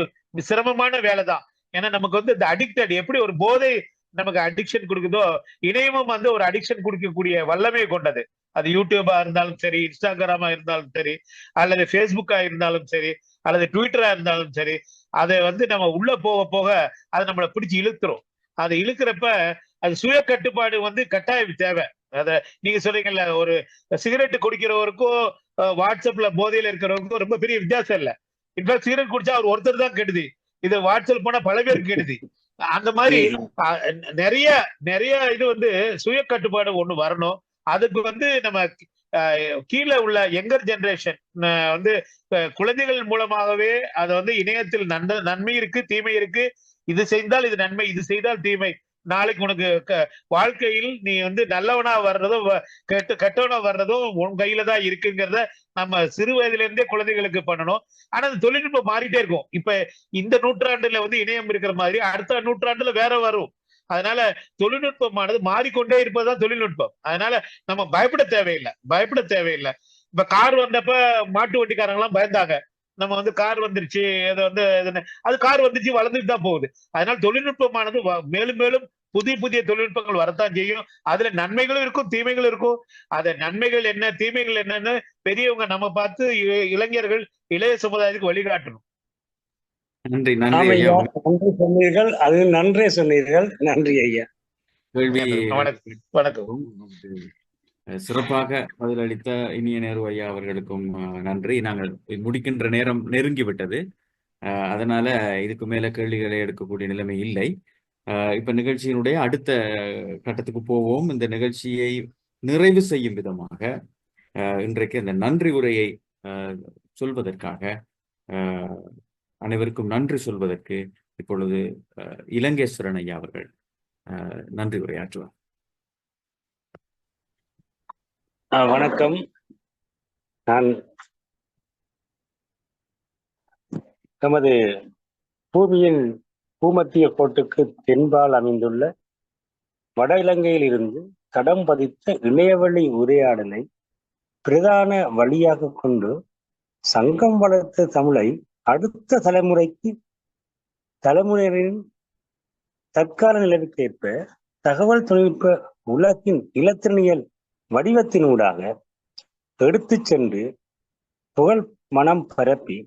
சிரமமான வேலைதான். ஏன்னா நமக்கு வந்து இந்த அடிக்டட் எப்படி ஒரு போதை நமக்கு அடிக்ஷன் கொடுக்குதோ, இணையமும் வந்து ஒரு அடிக்ஷன் கொடுக்கக்கூடிய வல்லமை கொண்டது. அது யூடியூபா இருந்தாலும் சரி, இன்ஸ்டாகிராமா இருந்தாலும் சரி, அல்லது பேஸ்புக்கா இருந்தாலும் சரி, அல்லது ட்விட்டரா இருந்தாலும் சரி, அதை வந்து நம்ம உள்ள போக போக அதை நம்மளை பிடிச்சு இழுத்துரும். அதை இழுக்கிறப்ப அது சுய கட்டுப்பாடு வந்து கட்டாயம் தேவை. அத நீங்க சொல்றீங்கல்ல, ஒரு சிகரெட் குடிக்கிறவருக்கும் வாட்ஸ்அப்ல போதையில இருக்கிறவருக்கும் ரொம்ப பெரிய வித்தியாசம் இல்லை. இன்ஃபேக்ட் சிகரெட் குடிச்சா அவர் ஒருத்தர் தான் கெடுதி, இது வாட்ஸ்அப் போனா பல பேருக்கு கெடுதி. அந்த மாதிரி நிறைய நிறைய இது வந்து சுய கட்டுப்பாடு ஒண்ணு வரணும். அதுக்கு வந்து நம்ம கீழே உள்ள யங்கர் ஜெனரேஷன் வந்து குழந்தைகள் மூலமாகவே அதை வந்து இணையத்தில் நன்மை இருக்கு, தீமை இருக்கு, இது செய்தால் இது நன்மை, இது செய்தால் தீமை, நாளைக்கு உனக்கு வாழ்க்கையில் நீ வந்து நல்லவனா வர்றதும் கெட்டவனா வர்றதும் உன் கையில தான் இருக்குங்கிறத நம்ம சிறு வயதுல இருந்தே குழந்தைகளுக்கு பண்ணணும். ஆனா அந்த தொழில்நுட்பம் மாறிட்டே இருக்கும். இப்ப இந்த நூற்றாண்டுல வந்து இணையம் இருக்கிற மாதிரி அடுத்த நூற்றாண்டுல வேற வரும். அதனால தொழில்நுட்பமானது மாறிக்கொண்டே இருப்பதுதான் தொழில்நுட்பம். அதனால நம்ம பயப்பட தேவையில்லை. இப்ப கார் வந்தப்ப மாட்டு வண்டிக்காரங்க எல்லாம் பயந்தாங்க, நம்ம வந்து கார் வந்துருச்சு, அது கார் வந்துருச்சு, வளர்ந்துட்டு தான் போகுது. அதனால தொழில்நுட்பமானது மேலும் மேலும் புதிய தொழில்நுட்பங்கள் வரத்தான் செய்யும். அதுல நன்மைகளும் இருக்கும், தீமைகளும் இருக்கும். அத நன்மைகள் என்ன, தீமைகள் என்னன்னு பெரியவங்க நம்ம பார்த்து இளைஞர்கள், இளைய சமுதாயத்துக்கு வழிகாட்டணும். நன்றி ஐயா. நன்றி சொன்னீர்கள், அது நன்றே சொன்னீர்கள். நன்றி ஐயா. வணக்கம். சிறப்பாக பதிலளித்த இனிய நேரு ஐயா அவர்களுக்கும் நன்றி. நாங்கள் முடிக்கின்ற நேரம் நெருங்கிவிட்டது. அதனால இதுக்கு மேல கேள்விகளை எடுக்கக்கூடிய நிலைமை இல்லை. இப்ப நிகழ்ச்சியினுடைய அடுத்த கட்டத்துக்கு போவோம். இந்த நிகழ்ச்சியை நிறைவு செய்யும் விதமாக இன்றைக்கு இந்த நன்றி உரையை சொல்வதற்காக, அனைவருக்கும் நன்றி சொல்வதற்கு இப்பொழுது இலங்கேஸ்வரன் ஐயா அவர்கள் நன்றி உரையாற்றுவார். வணக்கம். நான் நமது பூமியின் பூமத்திய கோட்டுக்கு தென்பால் அமைந்துள்ள வட இலங்கையில் இருந்து தடம் பதித்த இணையவழி உரையாடலை பிரதான வழியாக கொண்டு சங்கம் வளர்த்த தமிழை அடுத்த தலைமுறையினரின் தற்கால நிலைக்கேற்ப தகவல் தொழில்நுட்ப உலகின் இலத்திரனியல் வடிவத்தினூடாக எடுத்துச் சென்று புகழ் மனம் பரப்பி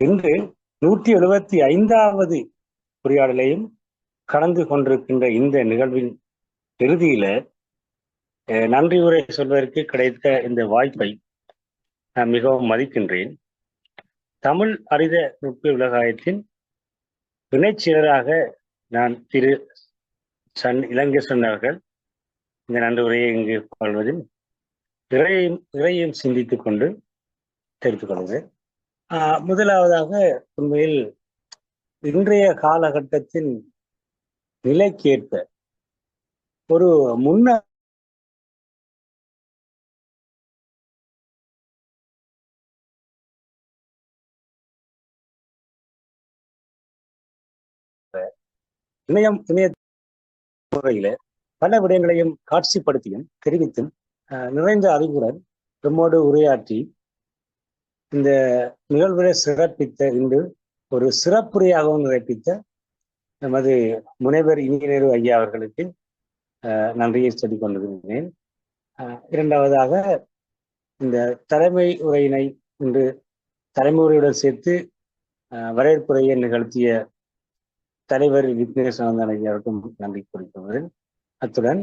இன்று 175வது உரையாடலையும் கடந்து கொண்டிருக்கின்ற இந்த நிகழ்வின் இறுதியில நன்றி உரை சொல்வதற்கு கிடைத்த இந்த வாய்ப்பை நான் மிகவும் மதிக்கின்றேன். தமிழ் அறித நுட்ப உலகாயத்தின் இணைச்செயலராக நான் திரு இலங்கேஸ்வரன் அவர்கள் இந்த நன்றி உரையை இங்கு கொள்வதில் இறையும் சிந்தித்துக் கொண்டு தெரிவித்துக் கொள்கிறேன். முதலாவதாக உண்மையில் இன்றைய காலகட்டத்தின் நிலைக்கேற்ப ஒரு இணைய முறையில பல விடயங்களையும் காட்சிப்படுத்தியும் தெரிவித்தும் நிறைந்த அறிவுடன் நம்மோடு உரையாற்றி இந்த நிகழ்வுகளை சிறப்பித்த இன்று ஒரு சிறப்புரையாகவும் நிறைப்பித்த நமது முனைவர் இனிய நேரு ஐயா அவர்களுக்கு நன்றியை சொல்லிக் கொண்டிருக்கிறேன். இரண்டாவதாக இந்த தலைமை உரையினை இன்று தலைமை உரையுடன் சேர்த்து வரவேற்புரையை நிகழ்த்திய தலைவர் விக்னேஸ்வரன் ஐயாவுக்கும் நன்றி கூறிக்கொள்கிறேன். அத்துடன்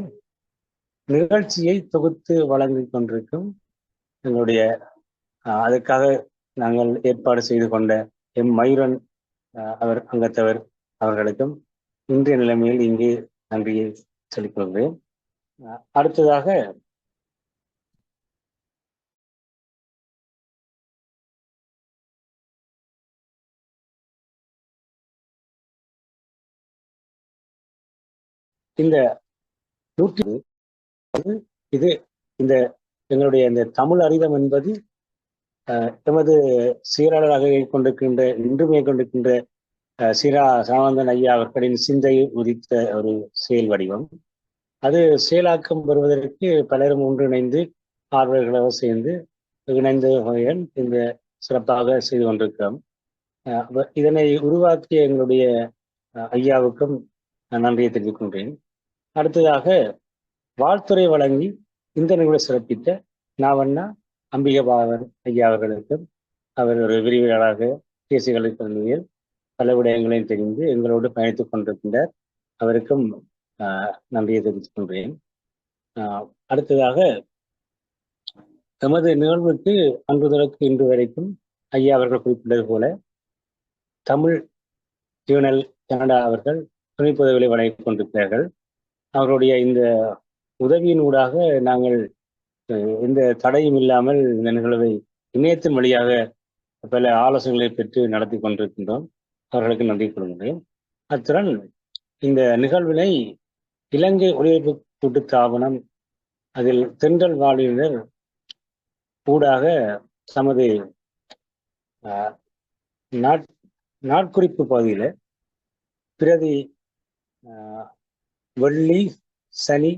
நிகழ்ச்சியை தொகுத்து வழங்கிக் கொண்டிருக்கும் எங்களுடைய அதற்காக நாங்கள் ஏற்பாடு செய்து கொண்ட மயூரன் அங்கத்தவர் அவர்களுக்கும் இன்றைய நிலைமையில் இங்கே நன்றியை சொல்லிக் கொள்கிறேன். அடுத்ததாக இந்த எங்களுடைய இந்த தமிழ் அறிதம் என்பது எமது சீராளராக கொண்டிருக்கின்ற இன்றுமே கொண்டிருக்கின்ற சீரா சாமந்தன் ஐயா அவர்களின் சிந்தையை உதித்த ஒரு செயல் வடிவம். அது செயலாக்கம் பெறுவதற்கு பலரும் ஒன்றிணைந்து ஆர்வலர்களாக சேர்ந்து இணைந்த வகையில் இந்த சிறப்பாக செய்து கொண்டிருக்கிறோம். இதனை உருவாக்கிய எங்களுடைய ஐயாவுக்கும் நன்றியை தெரிவித்துக் கொண்டேன். அடுத்ததாக வாழ்த்துறை வழங்கி இந்த நிகழ்வை சிறப்பித்த நாவண்ணா அம்பிகபாவன் ஐயா அவர்களுக்கும் அவர் ஒரு விரிவுரையாளராக தேசிய கல்விக் கல்லூரியில் பல விடயங்களையும் தெரிந்து எங்களோடு பயணித்துக் கொண்டிருக்கின்றார். அவருக்கும் நன்றியை தெரிவித்துக் கொண்டேன். அடுத்ததாக எமது நிகழ்வுக்கு அன்று தொடக்க இன்று வரைக்கும் ஐயா அவர்கள் குறிப்பிட்டது போல தமிழ் ஜேர்னல் கனடா அவர்கள் துணைப்புதவிகளை வழங்கிக் கொண்டிருக்கிறார்கள். அவர்களுடைய இந்த உதவியினூடாக நாங்கள் எந்த தடையும் இல்லாமல் இந்த நிகழ்வை இணையத்தின் வழியாக பல ஆலோசனைகளை பெற்று நடத்தி கொண்டிருக்கின்றோம். அவர்களுக்கு நன்றி கூறுகின்றேன். அத்துடன் இந்த நிகழ்வினை இலங்கை ஒலிபரப்பு கூட்டுத்தாபனம் அதில் தென்றல் வாழ்வினர் ஊடாக தமது நாட்குறிப்பு பகுதியில் பிரதி வெள்ளி சனி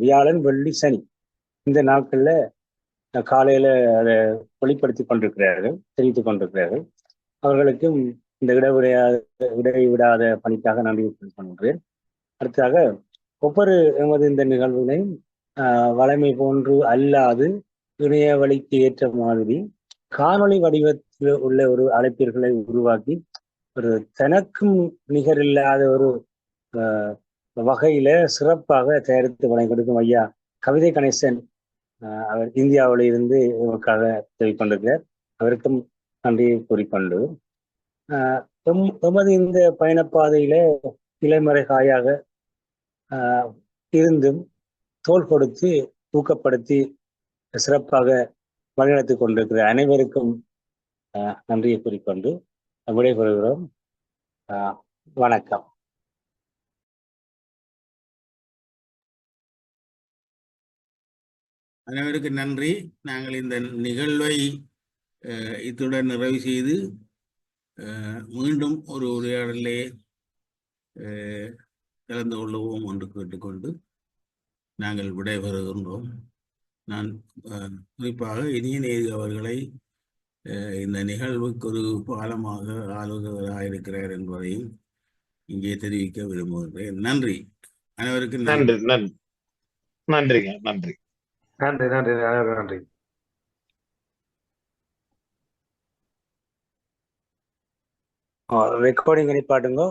வியாழன் வெள்ளி சனி இந்த நாட்களில் காலையில் அதை வெளிப்படுத்தி கொண்டிருக்கிறார்கள், தெரிவித்துக் கொண்டிருக்கிறார்கள். அவர்களுக்கும் இந்த இடைவிடாத பணிக்காக நன்றி கொள்கிறேன். அடுத்ததாக ஒவ்வொரு எமது இந்த நிகழ்வுகளையும் வளமை போன்று அல்லாது இணைய வழிக்கு ஏற்ற மாதிரி காணொளி வடிவத்தில் உள்ள ஒரு அழைப்பீர்களை உருவாக்கி ஒரு தனக்கும் நிகரில்லாத ஒரு வகையில சிறப்பாக தயாரித்து வழங்கி கொடுக்கும் ஐயா கவிதை கணேசன் அவர் இந்தியாவில் இருந்து நமக்காக உதவி கொண்டிருக்கிறார். அவருக்கும் நன்றியை கூறிக்கொண்டு எமது இந்த பயணப்பாதையில இலைமறை காயாக இருந்தும் தோள் கொடுத்து ஊக்கப்படுத்தி சிறப்பாக வழிநடத்திக் கொண்டிருக்கிற அனைவருக்கும் நன்றியை கூறிக்கொண்டு விடைபெறுகிறோம். வணக்கம். அனைவருக்கும் நன்றி. நாங்கள் இந்த நிகழ்வை இத்துடன் நிறைவு செய்து மீண்டும் ஒரு உரையாடலே கலந்து கொள்ளுவோம் என்று கேட்டுக்கொண்டு நாங்கள் விடைபெறுகின்றோம். நான் குறிப்பாக இனியநேரி அவர்களை இந்த நிகழ்வுக்கு ஒரு பாலமாக ஆலோசகராக இருக்கிறார் என்பதையும் இங்கே தெரிவிக்க விரும்புகின்றேன். நன்றி அனைவருக்கும். நன்றி. நன்றிங்க. நன்றி. நன்றி. நன்றி. நன்றி. ரெக்கார்டிங் நிப்பாட்டுங்க.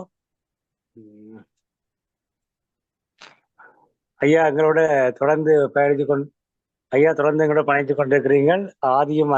ஐயா எங்களோட தொடர்ந்து பயணித்து கொண்டு எங்களோட பயணித்துக் கொண்டிருக்கிறீர்கள். ஆதியும்